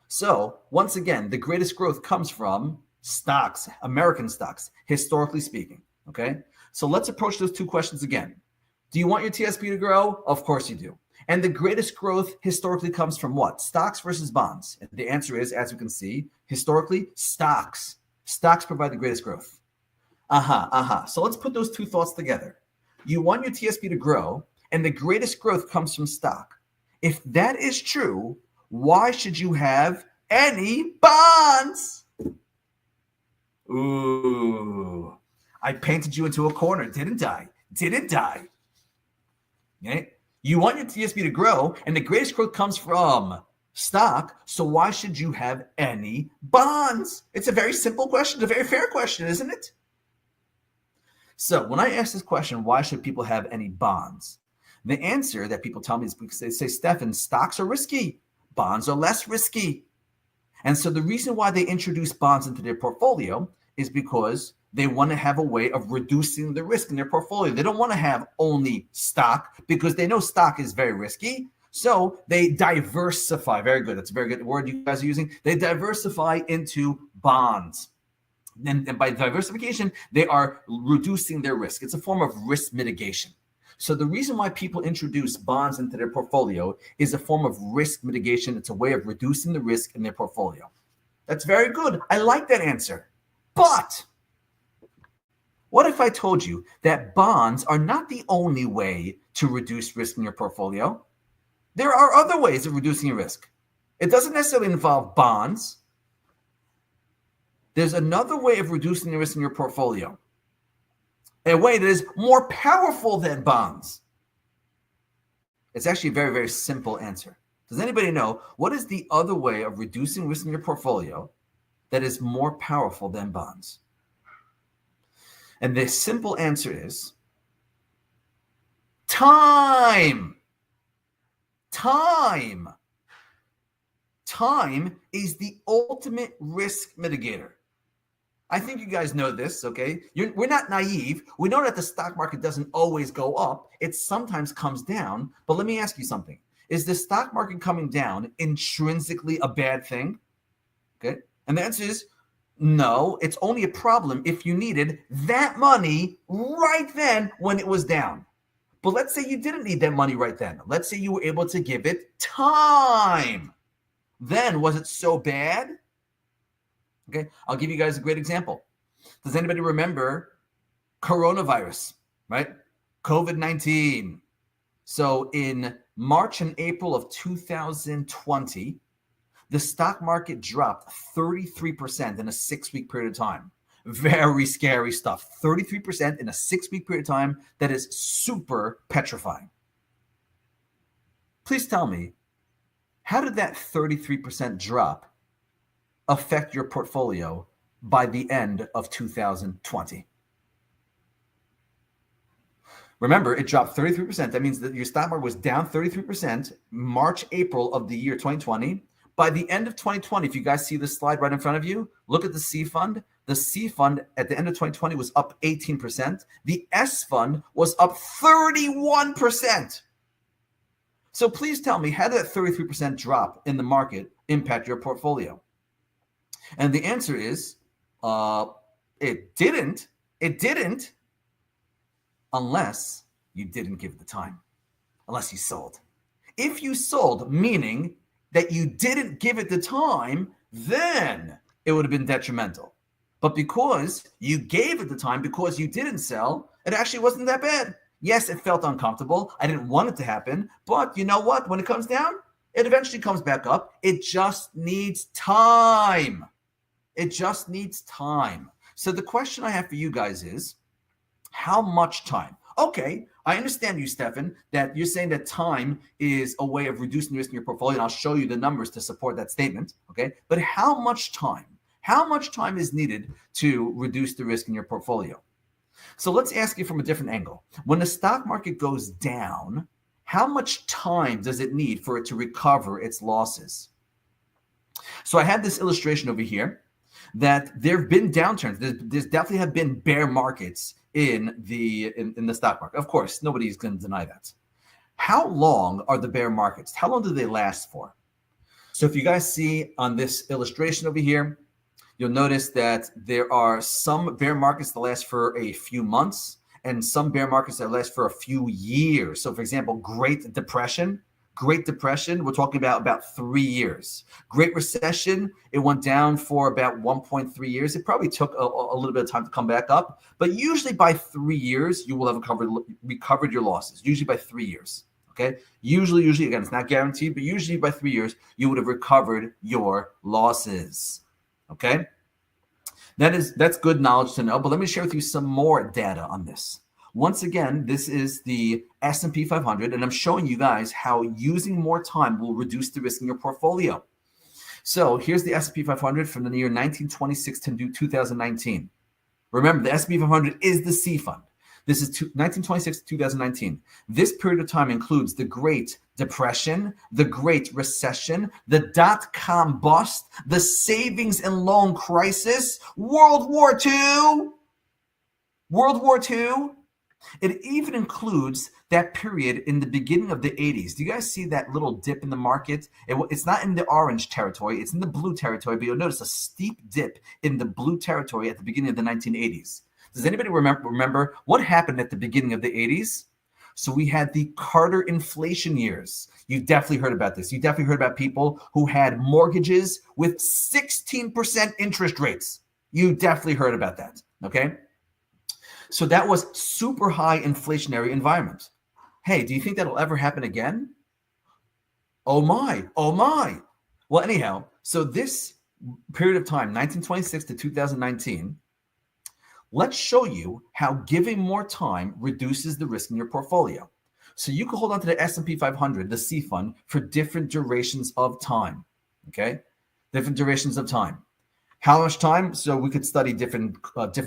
So once again, the greatest growth comes from stocks, American stocks, historically speaking. Okay, so let's approach those 2 questions again. Do you want your TSP to grow? Of course you do. And the greatest growth historically comes from what? Stocks versus bonds. And the answer is, as you can see, historically, stocks. Stocks provide the greatest growth. So let's put those 2 thoughts together. You want your TSP to grow, and the greatest growth comes from stock. If that is true, why should you have any bonds? Ooh, I painted you into a corner, didn't I? Okay. You want your TSP to grow, and the greatest growth comes from stock. So why should you have any bonds? It's a very simple question, a very fair question, isn't it? So when I ask this question, why should people have any bonds? The answer that people tell me is because they say, Stefan, stocks are risky, bonds are less risky. And so the reason why they introduce bonds into their portfolio is because they want to have a way of reducing the risk in their portfolio. They don't want to have only stock because they know stock is very risky. So they diversify. Very good. That's a very good word you guys are using. They diversify into bonds. And by diversification, they are reducing their risk. It's a form of risk mitigation. So the reason why people introduce bonds into their portfolio is a form of risk mitigation. It's a way of reducing the risk in their portfolio. That's very good. I like that answer. But what if I told you that bonds are not the only way to reduce risk in your portfolio? There are other ways of reducing risk. It doesn't necessarily involve bonds. There's another way of reducing the risk in your portfolio, a way that is more powerful than bonds. It's actually a very, very simple answer. Does anybody know what is the other way of reducing risk in your portfolio that is more powerful than bonds? And the simple answer is time. Time. Time is the ultimate risk mitigator. I think you guys know this, okay? We're not naive. We know that the stock market doesn't always go up. It sometimes comes down. But let me ask you something. Is the stock market coming down intrinsically a bad thing? Okay. And the answer is no. It's only a problem if you needed that money right then when it was down. But let's say you didn't need that money right then. Let's say you were able to give it time. Then was it so bad? Okay, I'll give you guys a great example. Does anybody remember coronavirus, right? COVID-19. So in March and April of 2020, the stock market dropped 33% in a 6-week period of time. Very scary stuff. 33% in a 6-week period of time. That is super petrifying. Please tell me, how did that 33% drop affect your portfolio by the end of 2020? Remember, it dropped 33%. That means that your stock market was down 33% March, April of the year 2020. By the end of 2020, if you guys see this slide right in front of you, look at the C fund. The C fund at the end of 2020 was up 18%. The S fund was up 31%. So please tell me, how did that 33% drop in the market impact your portfolio? And the answer is, it didn't. It didn't, unless you didn't give the time, unless you sold. If you sold, meaning that you didn't give it the time, then it would have been detrimental. But because you gave it the time, because you didn't sell, it actually wasn't that bad. Yes, it felt uncomfortable. I didn't want it to happen. But you know what? When it comes down, it eventually comes back up. It just needs time. It just needs time. So the question I have for you guys is, how much time? Okay, I understand you, Stefan, that you're saying that time is a way of reducing risk in your portfolio, and I'll show you the numbers to support that statement, okay? But how much time? How much time is needed to reduce the risk in your portfolio? So let's ask you from a different angle. When the stock market goes down, how much time does it need for it to recover its losses? So I had this illustration over here that there have been downturns. There's definitely have been bear markets in the stock market. Of course, nobody's going to deny that. How long are the bear markets? How long do they last for? So if you guys see on this illustration over here, you'll notice that there are some bear markets that last for a few months and some bear markets that last for a few years. So for example, Great Depression, we're talking about 3 years. Great Recession, it went down for about 1.3 years. It probably took a little bit of time to come back up, but usually by 3 years, you will have recovered your losses, usually by 3 years, okay? Usually, again, it's not guaranteed, but usually by 3 years, you would have recovered your losses, okay? That's good knowledge to know, but let me share with you some more data on this. Once again, this is the S&P 500, and I'm showing you guys how using more time will reduce the risk in your portfolio. So here's the S&P 500 from the year 1926 to 2019. Remember, the S&P 500 is the C fund. This is 1926 to 2019. This period of time includes the Great Depression, the Great Recession, the dot-com bust, the savings and loan crisis, World War II. It even includes that period in the beginning of the 80s. Do you guys see that little dip in the market? It's not in the orange territory. It's in the blue territory, but you'll notice a steep dip in the blue territory at the beginning of the 1980s. Does anybody remember what happened at the beginning of the 80s? So we had the Carter inflation years. You definitely heard about this. You definitely heard about people who had mortgages with 16% interest rates. You definitely heard about that, okay? So that was super high inflationary environment. Hey, do you think that'll ever happen again? Oh my. Well, anyhow, so this period of time, 1926 to 2019, let's show you how giving more time reduces the risk in your portfolio. So you can hold on to the S&P 500, the C fund, for different durations of time, okay? Different durations of time. How much time? So we could study different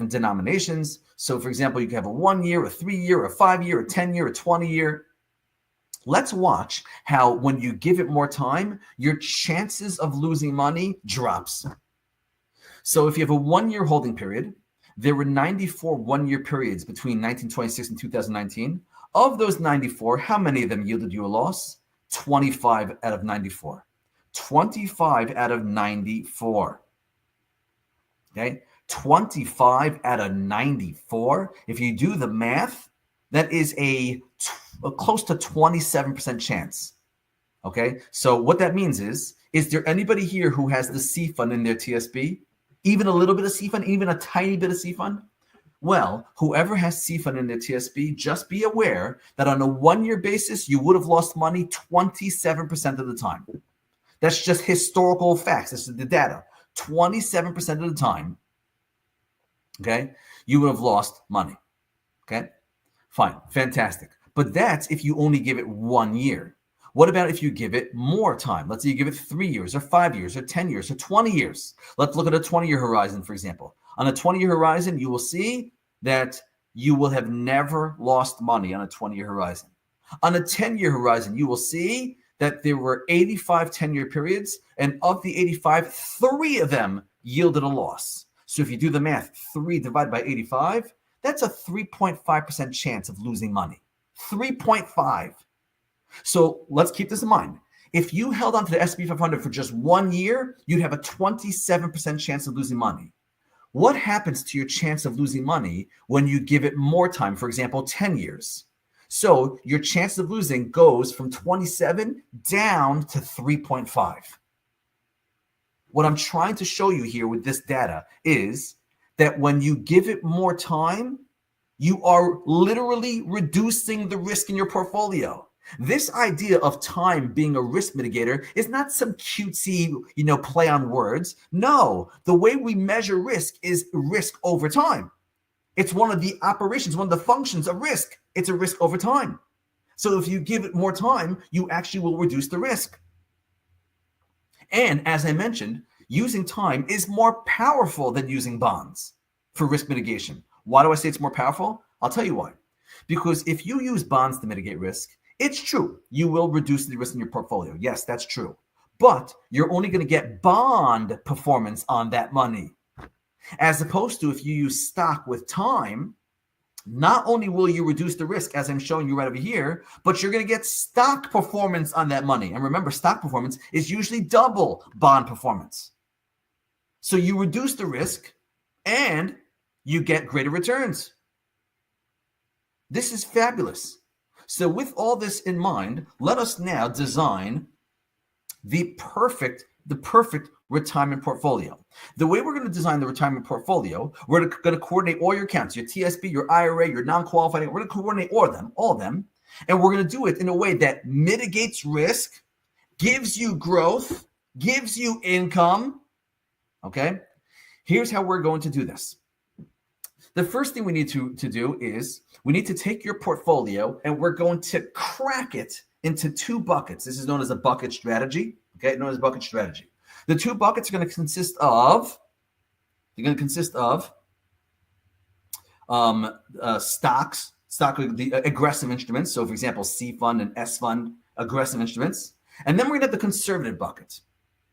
denominations. So for example, you can have a 1 year, a 3 year, a 5 year, a 10 year, a 20 year. Let's watch how when you give it more time, your chances of losing money drops. So if you have a 1 year holding period, there were 94 1-year periods between 1926 and 2019. Of those 94, how many of them yielded you a loss? 25 out of 94. 25 out of 94. Okay, 25 out of 94. If you do the math, that is a close to 27% chance. Okay, so what that means is there anybody here who has the C fund in their TSP? Even a little bit of C fund, even a tiny bit of C fund? Well, whoever has C fund in their TSP, just be aware that on a 1 year basis, you would have lost money 27% of the time. That's just historical facts. This is the data. 27% of the time, okay, you would have lost money. Okay, fine, fantastic. But that's if you only give it 1 year. What about if you give it more time? Let's say you give it 3 years or 5 years or 10 years or 20 years. Let's look at a 20-year horizon, for example. On a 20-year horizon, you will see that you will have never lost money on a 20-year horizon. On a 10-year horizon, you will see that there were 85 10-year periods, and of the 85, 3 of them yielded a loss. So if you do the math, 3 divided by 85, that's a 3.5% chance of losing money. 3.5. So let's keep this in mind. If you held on to the S&P 500 for just 1 year, you'd have a 27% chance of losing money. What happens to your chance of losing money when you give it more time, for example, 10 years? So your chance of losing goes from 27 down to 3.5. What I'm trying to show you here with this data is that when you give it more time, you are literally reducing the risk in your portfolio. This idea of time being a risk mitigator is not some cutesy, play on words. No, the way we measure risk is risk over time. It's one of the operations, one of the functions of risk. It's a risk over time. So if you give it more time, you actually will reduce the risk. And as I mentioned, using time is more powerful than using bonds for risk mitigation. Why do I say it's more powerful? I'll tell you why. Because if you use bonds to mitigate risk, it's true, you will reduce the risk in your portfolio. Yes, that's true. But you're only going to get bond performance on that money. As opposed to if you use stock with time, not only will you reduce the risk, as I'm showing you right over here, but you're going to get stock performance on that money. And remember, stock performance is usually double bond performance. So you reduce the risk and you get greater returns. This is fabulous. So with all this in mind, let us now design the perfect retirement portfolio. The way we're going to design the retirement portfolio, we're going to coordinate all your accounts, your TSP, your IRA, your non-qualified. We're going to coordinate all of them, and we're going to do it in a way that mitigates risk, gives you growth, gives you income. Okay? Here's how we're going to do this. The first thing we need to do is we need to take your portfolio and we're going to crack it into 2 buckets. This is known as a bucket strategy. Okay, known as bucket strategy. The 2 buckets are going to consist of the aggressive instruments. So, for example, C fund and S fund, aggressive instruments. And then we're going to have the conservative bucket.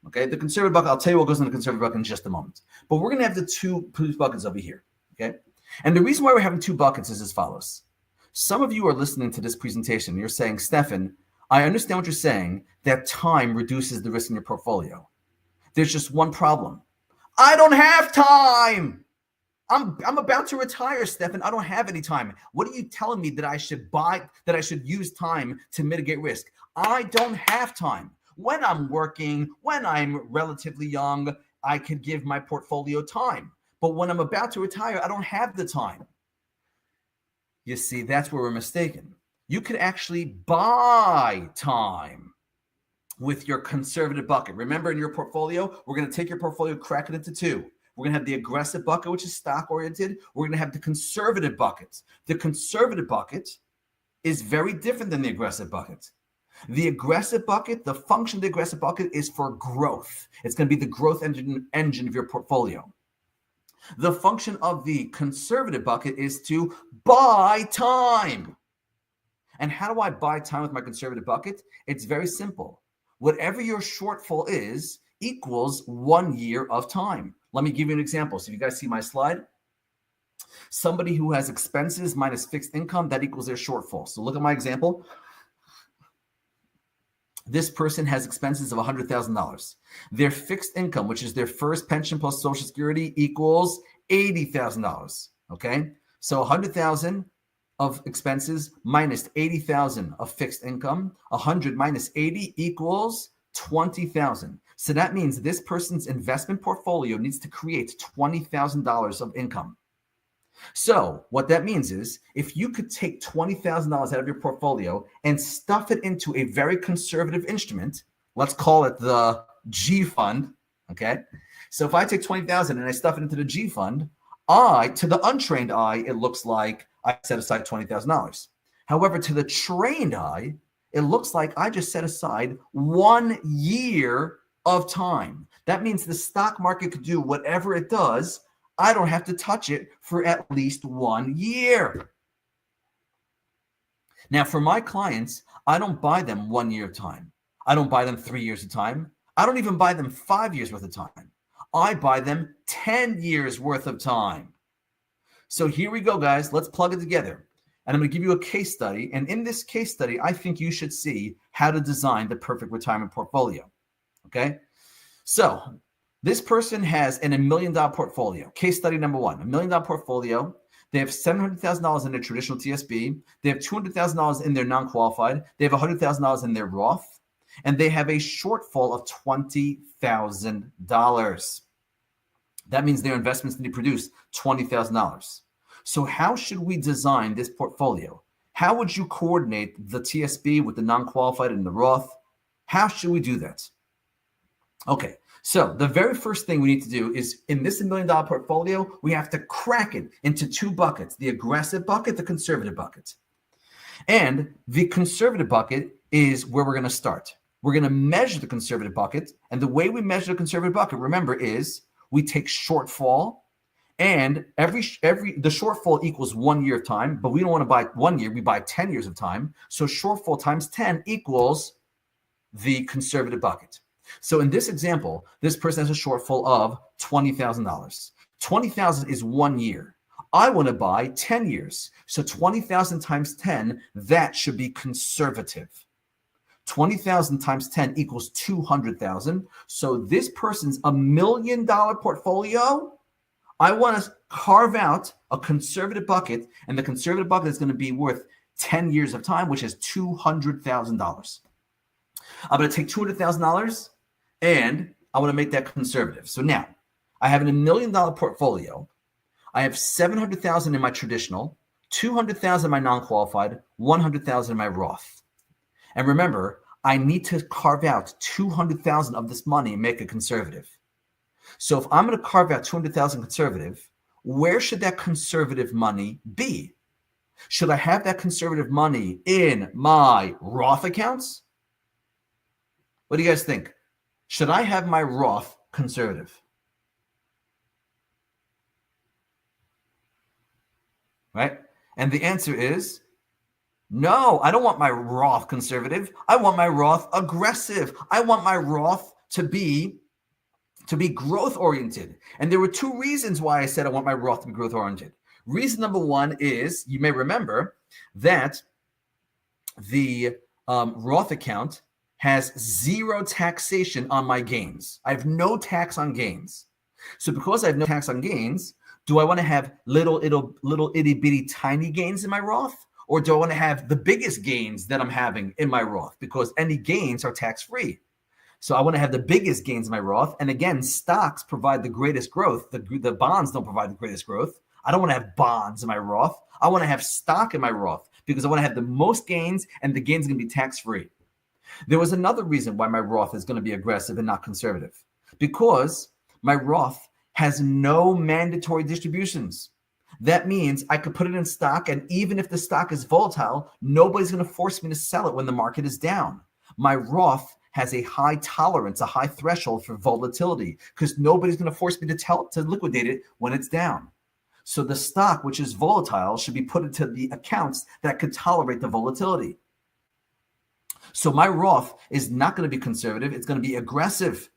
Okay, the conservative bucket, I'll tell you what goes in the conservative bucket in just a moment. But we're going to have the two buckets over here. Okay, and the reason why we're having two buckets is as follows. Some of you are listening to this presentation. You're saying, Stefan, I understand what you're saying, that time reduces the risk in your portfolio. There's just one problem. I don't have time. I'm about to retire, Stefan. I don't have any time. What are you telling me that I should use time to mitigate risk? I don't have time. When I'm working, when I'm relatively young, I could give my portfolio time. But when I'm about to retire, I don't have the time. You see, that's where we're mistaken. You could actually buy time with your conservative bucket. Remember, in your portfolio, we're going to take your portfolio, crack it into two. We're going to have the aggressive bucket, which is stock-oriented. We're going to have the conservative bucket. The conservative bucket is very different than the aggressive bucket. The aggressive bucket, the function of the aggressive bucket is for growth. It's going to be the growth engine of your portfolio. The function of the conservative bucket is to buy time. And how do I buy time with my conservative bucket? It's very simple. Whatever your shortfall is equals 1 year of time. Let me give you an example. So if you guys see my slide, somebody who has expenses minus fixed income, that equals their shortfall. So look at my example. This person has expenses of $100,000. Their fixed income, which is their first pension plus Social Security, equals $80,000. Okay, so $100,000 of expenses minus $80,000 of fixed income. 100 minus 80 equals $20,000. So that means this person's investment portfolio needs to create $20,000 of income. So what that means is if you could take $20,000 out of your portfolio and stuff it into a very conservative instrument, let's call it the G fund, okay? So if I take $20,000 and I stuff it into the G fund, to the untrained eye, it looks like I set aside $20,000. However, to the trained eye, it looks like I just set aside 1 year of time. That means the stock market could do whatever it does. I don't have to touch it for at least 1 year. Now, for my clients, I don't buy them 1 year of time. I don't buy them 3 years of time. I don't even buy them 5 years worth of time. I buy them 10 years worth of time. So here we go, guys. Let's plug it together. And I'm going to give you a case study. And in this case study, I think you should see how to design the perfect retirement portfolio. Okay? So this person has $1 million portfolio. Case study number one, $1 million portfolio. They have $700,000 in their traditional TSP. They have $200,000 in their non-qualified. They have $100,000 in their Roth. And they have a shortfall of $20,000. That means their investments need to produce $20,000. So how should we design this portfolio? How would you coordinate the TSP with the non-qualified and the Roth? How should we do that? Okay. So the very first thing we need to do is in this $1 million portfolio, we have to crack it into two buckets, the aggressive bucket, the conservative bucket. And the conservative bucket is where we're going to start. We're going to measure the conservative bucket. And the way we measure the conservative bucket, remember, is we take shortfall, and the shortfall equals 1 year of time, but we don't want to buy 1 year, we buy 10 years of time. So shortfall times 10 equals the conservative bucket. So in this example, this person has a shortfall of $20,000. 20,000 is 1 year. I want to buy 10 years. So 20,000 times 10, that should be conservative. 20,000 times 10 equals 200,000. So this person's $1 million portfolio, I want to carve out a conservative bucket, and the conservative bucket is going to be worth 10 years of time, which is $200,000. I'm going to take $200,000 and I want to make that conservative. So now I have $1 million portfolio. I have $700,000 in my traditional, $200,000 in my non-qualified, $100,000 in my Roth. And remember, I need to carve out $200,000 of this money and make it conservative. So if I'm going to carve out $200,000 conservative, where should that conservative money be? Should I have that conservative money in my Roth accounts? What do you guys think? Should I have my Roth conservative? right? And the answer is no, I don't want my Roth conservative. I want my Roth aggressive. I want my Roth to be growth oriented. And there were two reasons why I said I want my Roth to be growth oriented. Reason number one is, you may remember that the Roth account has zero taxation on my gains. I have no tax on gains. So because I have no tax on gains, do I want to have little itty bitty tiny gains in my Roth? Or do I want to have the biggest gains that I'm having in my Roth? Because any gains are tax free. So I want to have the biggest gains in my Roth. And again, stocks provide the greatest growth. The bonds don't provide the greatest growth. I don't want to have bonds in my Roth. I want to have stock in my Roth because I want to have the most gains, and the gains are going to be tax free. There was another reason why my Roth is going to be aggressive and not conservative, because my Roth has no mandatory distributions. That means I could put it in stock, and even if the stock is volatile, nobody's going to force me to sell it when the market is down. My Roth has a high tolerance, a high threshold for volatility, because nobody's going to force me to liquidate it when it's down. So the stock, which is volatile, should be put into the accounts that could tolerate the volatility. So my Roth is not going to be conservative. It's going to be aggressive.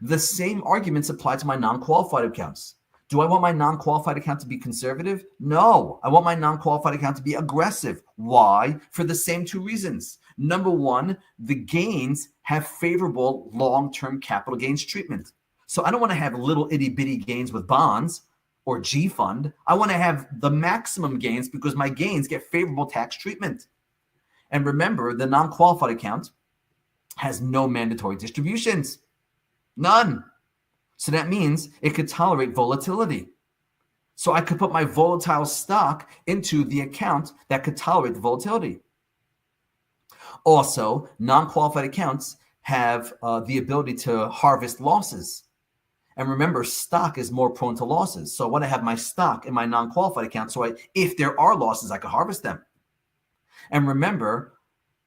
The same arguments apply to my non-qualified accounts. Do I want my non-qualified account to be conservative? No, I want my non-qualified account to be aggressive. Why? For the same two reasons. Number one, the gains have favorable long-term capital gains treatment. So I don't want to have little itty bitty gains with bonds or G fund. I want to have the maximum gains because my gains get favorable tax treatment. And remember, the non-qualified account has no mandatory distributions. None. So that means it could tolerate volatility. So I could put my volatile stock into the account that could tolerate the volatility. Also, non-qualified accounts have the ability to harvest losses. And remember, stock is more prone to losses. So I want to have my stock in my non-qualified account so if there are losses, I can harvest them. And remember,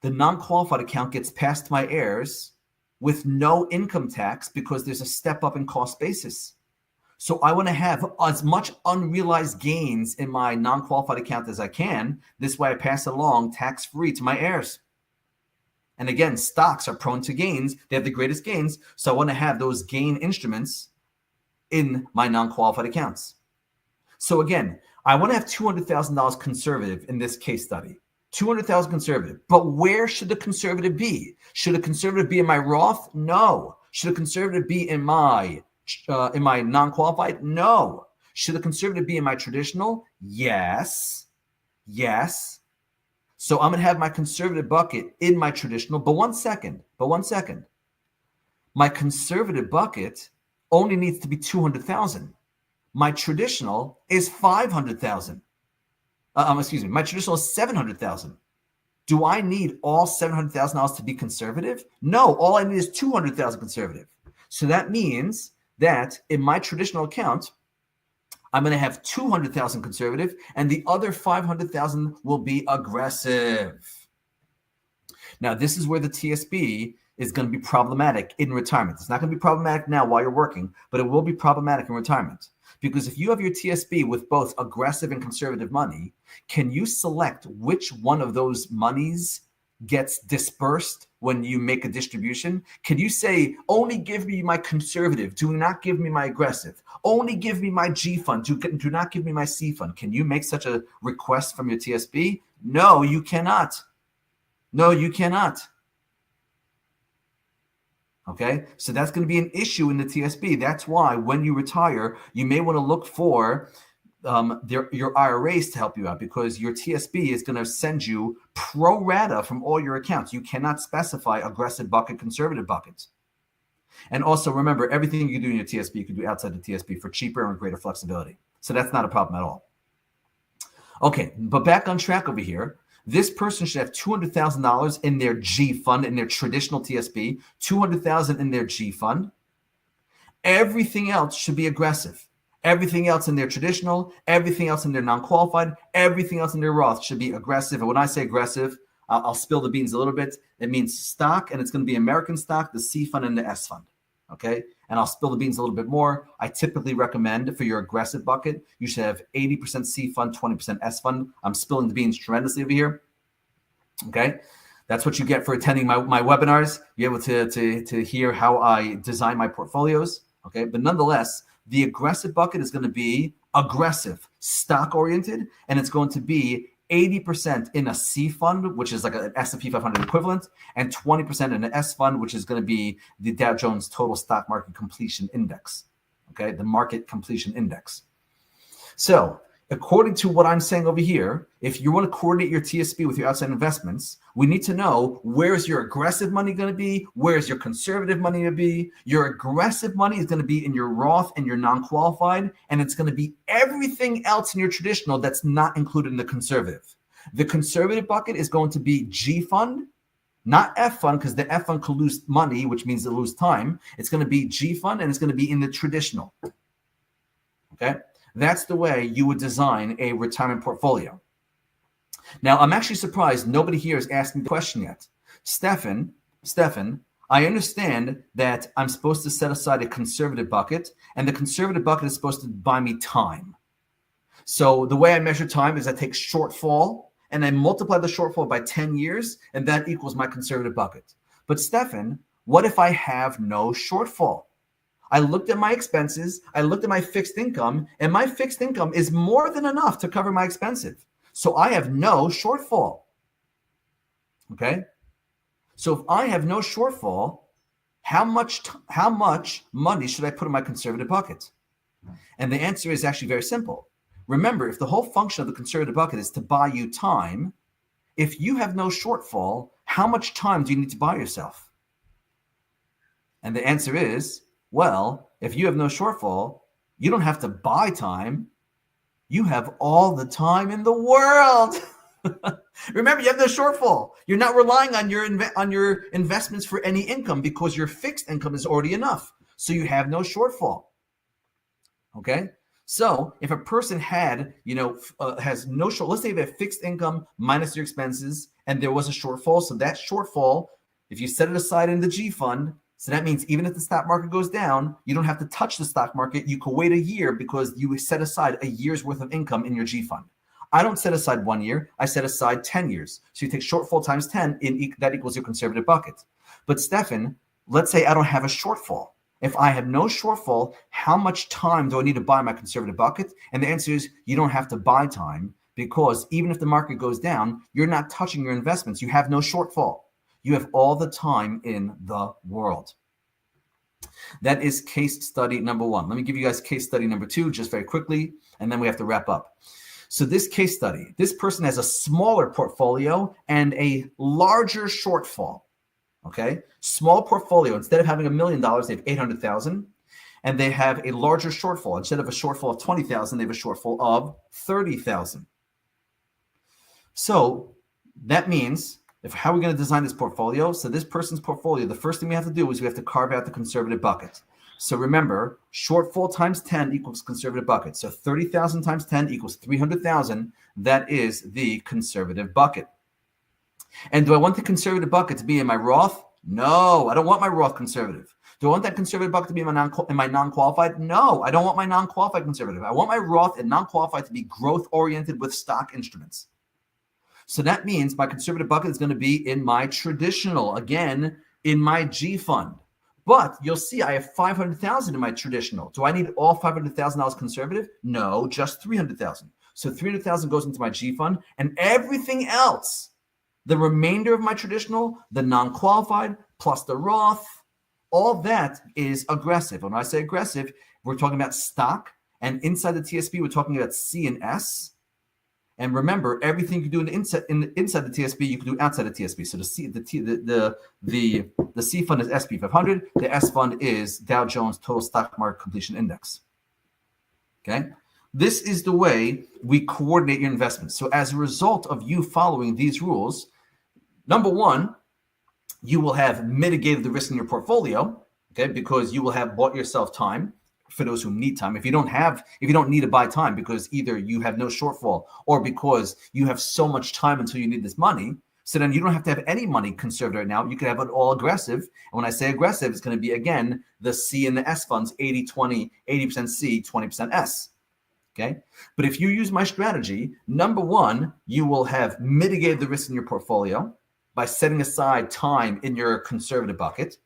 the non-qualified account gets passed to my heirs with no income tax because there's a step up in cost basis. So I want to have as much unrealized gains in my non-qualified account as I can. This way I pass it along tax-free to my heirs. And again, stocks are prone to gains. They have the greatest gains. So I want to have those gain instruments in my non-qualified accounts. So again, I want to have $200,000 conservative in this case study. 200,000 conservative. But where should the conservative be? Should a conservative be in my Roth? No. Should a conservative be in my non-qualified? No. Should a conservative be in my traditional? Yes. Yes. So I'm going to have my conservative bucket in my traditional. But one second. My conservative bucket only needs to be 200,000. My traditional is 500,000. My traditional is 700,000. Do I need all $700,000 to be conservative? No, all I need is 200,000 conservative. So that means that in my traditional account, I'm going to have 200,000 conservative, and the other 500,000 will be aggressive. Now, this is where the TSP is going to be problematic in retirement. It's not going to be problematic now while you're working, but it will be problematic in retirement. Because if you have your TSP with both aggressive and conservative money, can you select which one of those monies gets dispersed when you make a distribution? Can you say, only give me my conservative, do not give me my aggressive? Only give me my G fund, do not give me my C fund. Can you make such a request from your TSP? No, you cannot. No, you cannot. Okay, so that's going to be an issue in the TSP. That's why when you retire, you may want to look for your IRAs to help you out, because your TSP is going to send you pro rata from all your accounts. You cannot specify aggressive bucket, conservative buckets. And also remember, everything you can do in your TSP, you can do outside the TSP for cheaper and greater flexibility. So that's not a problem at all. Okay, but back on track over here. This person should have $200,000 in their G fund, in their traditional TSP, $200,000 in their G fund. Everything else should be aggressive. Everything else in their traditional, everything else in their non-qualified, everything else in their Roth should be aggressive. And when I say aggressive, I'll spill the beans a little bit. It means stock, and it's going to be American stock, the C fund, and the S fund. Okay? and I'll spill the beans a little bit more. I typically recommend for your aggressive bucket, you should have 80% C fund, 20% S fund. I'm spilling the beans tremendously over here. Okay. That's what you get for attending my webinars. You're able to hear how I design my portfolios. Okay. But nonetheless, the aggressive bucket is going to be aggressive, stock oriented, and it's going to be 80% in a C fund, which is like an S&P 500 equivalent, and 20% in an S fund, which is going to be the Dow Jones Total Stock Market Completion Index. Okay, the market completion index. So according to what I'm saying over here, if you want to coordinate your TSP with your outside investments, we need to know where's your aggressive money going to be, where's your conservative money to be. Your aggressive money is going to be in your Roth and your non-qualified, and it's going to be everything else in your traditional that's not included in the conservative. The conservative bucket is going to be G fund, not F fund, because the F fund could lose money, which means it lose time. It's going to be G fund, and it's going to be in the traditional. Okay? That's the way you would design a retirement portfolio. Now, I'm actually surprised nobody here has asked me the question yet. Stefan, I understand that I'm supposed to set aside a conservative bucket, and the conservative bucket is supposed to buy me time. So the way I measure time is I take shortfall, and I multiply the shortfall by 10 years, and that equals my conservative bucket. But Stefan, what if I have no shortfall? I looked at my expenses, I looked at my fixed income, and my fixed income is more than enough to cover my expenses. So I have no shortfall. Okay? So if I have no shortfall, how much money should I put in my conservative bucket? And the answer is actually very simple. Remember, if the whole function of the conservative bucket is to buy you time, if you have no shortfall, how much time do you need to buy yourself? And the answer is, well, if you have no shortfall, you don't have to buy time. You have all the time in the world. Remember, you have no shortfall. You're not relying on your investments for any income because your fixed income is already enough. So you have no shortfall. Okay? So if a person had, has no short, let's say they have fixed income minus your expenses, and there was a shortfall. So that shortfall, if you set it aside in the G fund, so that means even if the stock market goes down, you don't have to touch the stock market. You could wait a year because you set aside a year's worth of income in your G fund. I don't set aside 1 year. I set aside 10 years. So you take shortfall times 10, that equals your conservative bucket. But Stefan, let's say I don't have a shortfall. If I have no shortfall, how much time do I need to buy my conservative bucket? And the answer is you don't have to buy time because even if the market goes down, you're not touching your investments. You have no shortfall. You have all the time in the world. That is case study number 1. Let me give you guys case study number 2 just very quickly, and then we have to wrap up. So this case study, this person has a smaller portfolio and a larger shortfall. Okay, small portfolio. Instead of having $1 million, they have 800,000, and they have a larger shortfall. Instead of a shortfall of 20,000, they have a shortfall of 30,000. So that means how are we going to design this portfolio? So this person's portfolio, the first thing we have to do is we have to carve out the conservative bucket. So remember, shortfall times 10 equals conservative bucket. So 30,000 times 10 equals 300,000. That is the conservative bucket. And do I want the conservative bucket to be in my Roth? No, I don't want my Roth conservative. Do I want that conservative bucket to be in my non-qualified? No, I don't want my non-qualified conservative. I want my Roth and non-qualified to be growth-oriented with stock instruments. So that means my conservative bucket is going to be in my traditional, again, in my G fund. But you'll see I have 500,000 in my traditional. Do I need all $500,000 conservative? No, just 300,000. So 300,000 goes into my G fund, and everything else, the remainder of my traditional, the non-qualified plus the Roth, all that is aggressive. When I say aggressive, we're talking about stock, and inside the TSP, we're talking about C and S. And remember, everything you do inside the TSP, you can do outside the TSP. So the C fund is SP 500. The S fund is Dow Jones Total Stock Market Completion Index. Okay, this is the way we coordinate your investments. So as a result of you following these rules, number 1, you will have mitigated the risk in your portfolio. Okay, because you will have bought yourself time. For those who need time, if you don't need to buy time because either you have no shortfall or because you have so much time until you need this money. So then you don't have to have any money conservative right now. You can have it all aggressive. And when I say aggressive, it's going to be, again, the C and the S funds, 80-20, 80% C, 20% S. Okay. But if you use my strategy, number one, you will have mitigated the risk in your portfolio by setting aside time in your conservative bucket.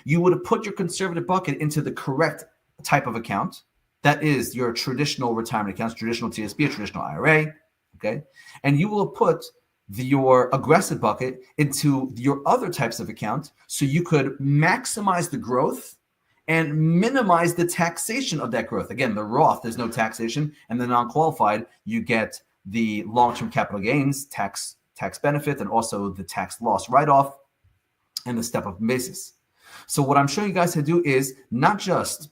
You would have put your conservative bucket into the correct type of account. That is your traditional retirement accounts, traditional TSP, traditional IRA. Okay. And you will have put your aggressive bucket into your other types of account so you could maximize the growth and minimize the taxation of that growth. Again, the Roth, there's no taxation, and the non-qualified, you get the long-term capital gains tax benefit and also the tax loss write-off and the step-up basis. So what I'm showing you guys how to do is not just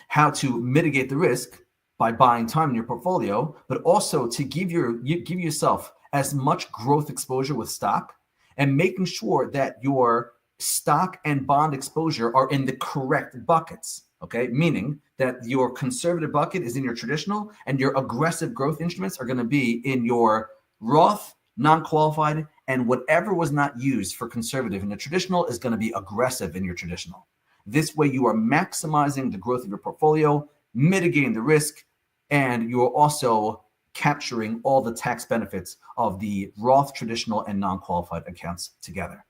how to mitigate the risk by buying time in your portfolio, but also to give yourself as much growth exposure with stock and making sure that your stock and bond exposure are in the correct buckets. Okay, meaning that your conservative bucket is in your traditional and your aggressive growth instruments are going to be in your Roth, non-qualified, and whatever was not used for conservative in the traditional is going to be aggressive in your traditional. This way you are maximizing the growth of your portfolio, mitigating the risk, and you are also capturing all the tax benefits of the Roth, traditional, and non-qualified accounts together.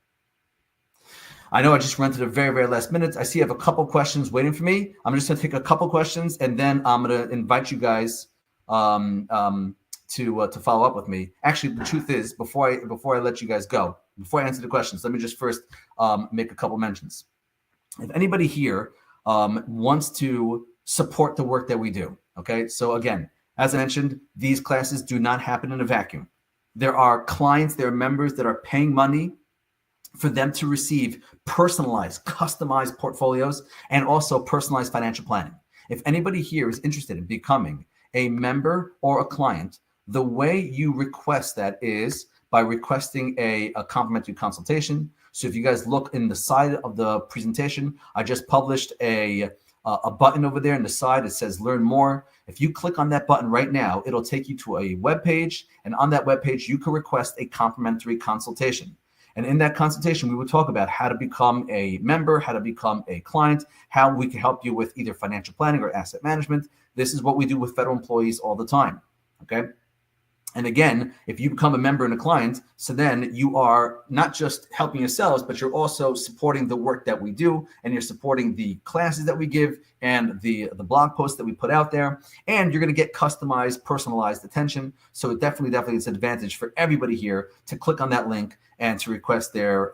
I know I just ran to the very, very last minute. I see I have a couple questions waiting for me. I'm just going to take a couple questions, and then I'm going to invite you guys to follow up with me. Actually, the truth is, before I let you guys go, before I answer the questions, let me just first make a couple mentions. If anybody here wants to support the work that we do, okay? So again, as I mentioned, these classes do not happen in a vacuum. There are clients, there are members that are paying money for them to receive personalized, customized portfolios and also personalized financial planning. If anybody here is interested in becoming a member or a client, the way you request that is by requesting a complimentary consultation. So if you guys look in the side of the presentation, I just published a button over there in the side. It says learn more. If you click on that button right now, it'll take you to a web page, and on that web page you can request a complimentary consultation. And in that consultation, we will talk about how to become a member, how to become a client, how we can help you with either financial planning or asset management. This is what we do with federal employees all the time, okay? And again, if you become a member and a client, so then you are not just helping yourselves, but you're also supporting the work that we do, and you're supporting the classes that we give and the blog posts that we put out there, and you're going to get customized, personalized attention. So it definitely is an advantage for everybody here to click on that link and to request their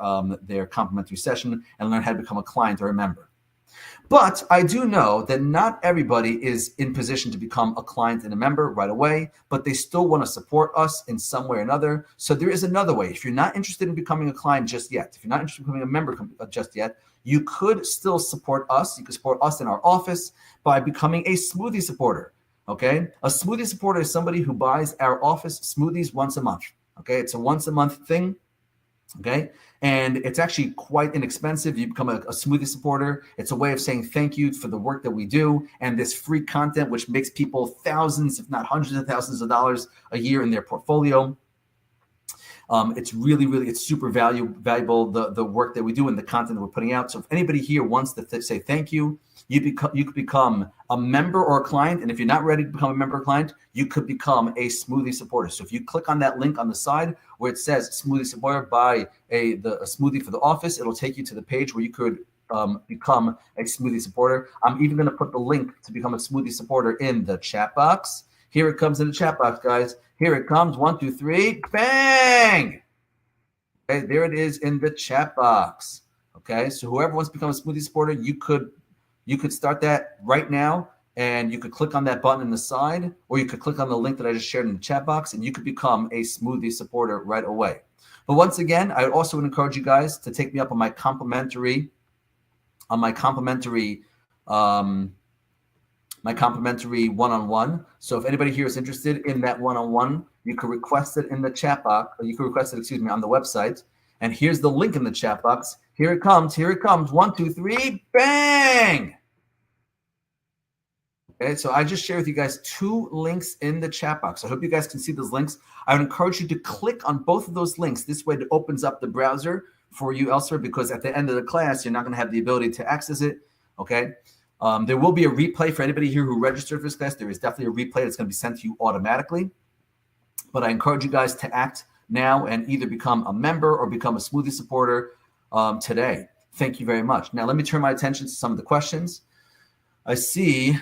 complimentary session and learn how to become a client or a member. But I do know that not everybody is in position to become a client and a member right away, but they still want to support us in some way or another. So there is another way. If you're not interested in becoming a client just yet, if you're not interested in becoming a member just yet, you could still support us. You can support us in our office by becoming a smoothie supporter, okay? A smoothie supporter is somebody who buys our office smoothies once a month, okay? It's a once a month thing. Okay. And it's actually quite inexpensive. You become a smoothie supporter. It's a way of saying thank you for the work that we do and this free content, which makes people thousands, if not hundreds of thousands of dollars a year in their portfolio. It's really, it's super valuable, the work that we do and the content that we're putting out. So if anybody here wants to say thank you, you could become a member or a client. And if you're not ready to become a member or client, you could become a smoothie supporter. So if you click on that link on the side where it says smoothie supporter, buy a smoothie for the office, it'll take you to the page where you could become a smoothie supporter. I'm even going to put the link to become a smoothie supporter in the chat box. Here it comes in the chat box, guys. Here it comes. 1, 2, 3. Bang! Okay, there it is in the chat box. Okay, so whoever wants to become a smoothie supporter, you could start that right now, and you could click on that button in the side, or you could click on the link that I just shared in the chat box, and you could become a smoothie supporter right away. But once again, I also would encourage you guys to take me up on my complimentary one-on-one. So if anybody here is interested in that one-on-one, you can request it in the chat box, or you can request it, on the website. And here's the link in the chat box. Here it comes. 1, 2, 3, bang! Okay, so I just shared with you guys 2 links in the chat box. I hope you guys can see those links. I would encourage you to click on both of those links. This way it opens up the browser for you elsewhere, because at the end of the class, you're not going to have the ability to access it. Okay. There will be a replay for anybody here who registered for this class. There is definitely a replay that's going to be sent to you automatically. But I encourage you guys to act now and either become a member or become a Smoothie supporter today. Thank you very much. Now, let me turn my attention to some of the questions. I see.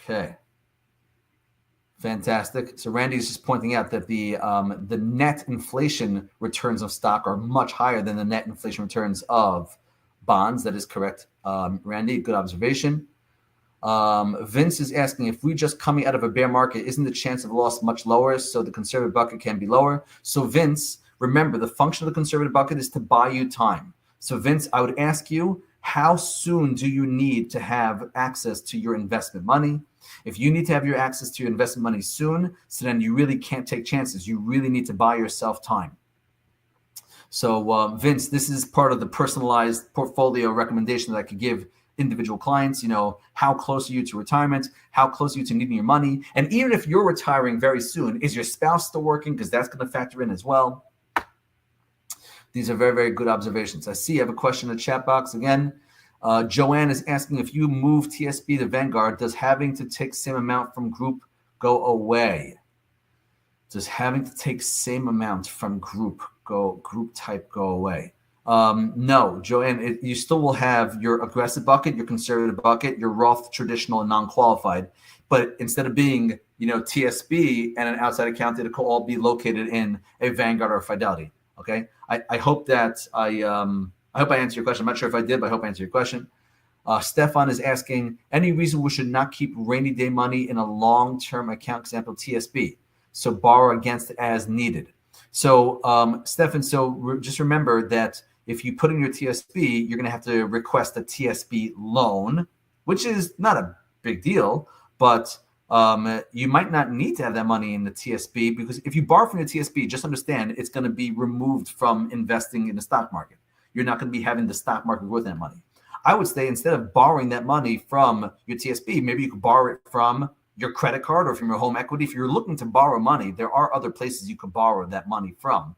Okay. Fantastic. So Randy is just pointing out that the net inflation returns of stock are much higher than the net inflation returns of bonds. That is correct, Randy. Good observation. Vince is asking, if we just coming out of a bear market, isn't the chance of loss much lower, so the conservative bucket can be lower? So Vince, remember, the function of the conservative bucket is to buy you time. So Vince, I would ask you, how soon do you need to have access to your investment money? If you need to have your access to your investment money soon, so then you really can't take chances. You really need to buy yourself time. So Vince, this is part of the personalized portfolio recommendation that I could give individual clients. You know, how close are you to retirement? How close are you to needing your money? And even if you're retiring very soon, is your spouse still working? Because that's going to factor in as well. These are very, very good observations. I see you have a question in the chat box again. Joanne is asking, if you move TSP to Vanguard, does having to take same amount from group go away? Does having to take same amount from group type go away? No, Joanne, you still will have your aggressive bucket, your conservative bucket, your Roth traditional and non-qualified, but instead of being, TSP and an outside account, it will all be located in a Vanguard or Fidelity. Okay, I hope that I hope I answered your question. I'm not sure if I did, but I hope I answered your question. Stefan is asking, any reason we should not keep rainy day money in a long-term account, example TSB, so borrow against it as needed? So Stefan, just remember that if you put in your TSB, you're going to have to request a TSB loan, which is not a big deal, but you might not need to have that money in the TSB, because if you borrow from your TSB, just understand it's going to be removed from investing in the stock market. You're not going to be having the stock market worth that money. I would say, instead of borrowing that money from your TSB, maybe you could borrow it from your credit card or from your home equity. If you're looking to borrow money, there are other places you could borrow that money from.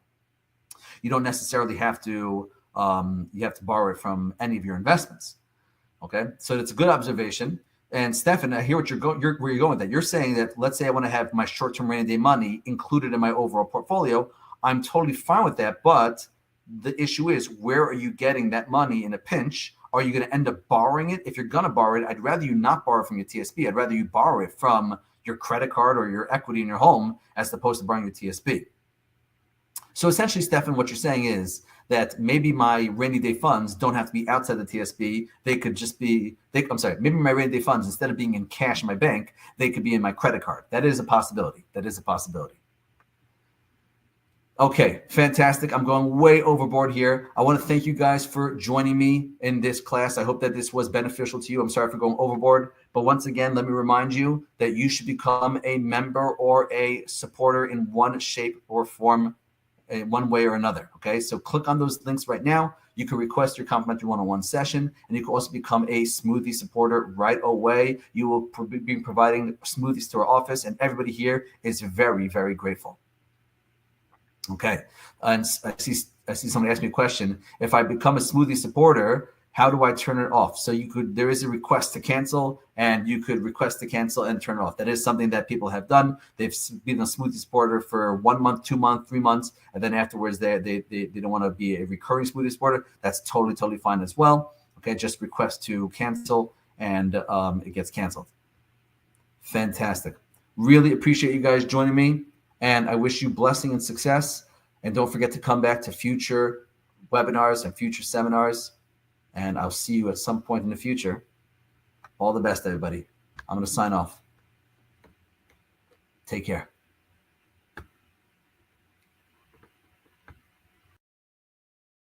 You don't necessarily have to borrow it from any of your investments. Okay, so it's a good observation. And Stefan, I hear where you're going with that. You're saying that, let's say I want to have my short-term rainy day money included in my overall portfolio. I'm totally fine with that, but the issue is, where are you getting that money in a pinch? Are you going to end up borrowing it? If you're going to borrow it, I'd rather you not borrow from your TSB. I'd rather you borrow it from your credit card or your equity in your home, as opposed to borrowing your TSB. So essentially, Stefan, what you're saying is that maybe my rainy day funds don't have to be outside the TSB. They could just be, maybe my rainy day funds, instead of being in cash in my bank, they could be in my credit card. That is a possibility. Okay, fantastic. I'm going way overboard here. I want to thank you guys for joining me in this class. I hope that this was beneficial to you. I'm sorry for going overboard. But once again, let me remind you that you should become a member or a supporter in one shape or form, one way or another. Okay, so click on those links right now. You can request your complimentary one-on-one session, and you can also become a Smoothie supporter right away. You will be providing smoothies to our office, and everybody here is very, very grateful. Okay, and I see somebody ask me a question. If I become a Smoothie supporter, how do I turn it off? So there is a request to cancel, and you could request to cancel and turn it off. That is something that people have done. They've been a Smoothie supporter for 1 month, 2 months, 3 months, and then afterwards they don't want to be a recurring Smoothie supporter. That's totally fine as well. Okay, just request to cancel, and it gets canceled. Fantastic. Really appreciate you guys joining me. And I wish you blessing and success. And don't forget to come back to future webinars and future seminars. And I'll see you at some point in the future. All the best, everybody. I'm going to sign off. Take care.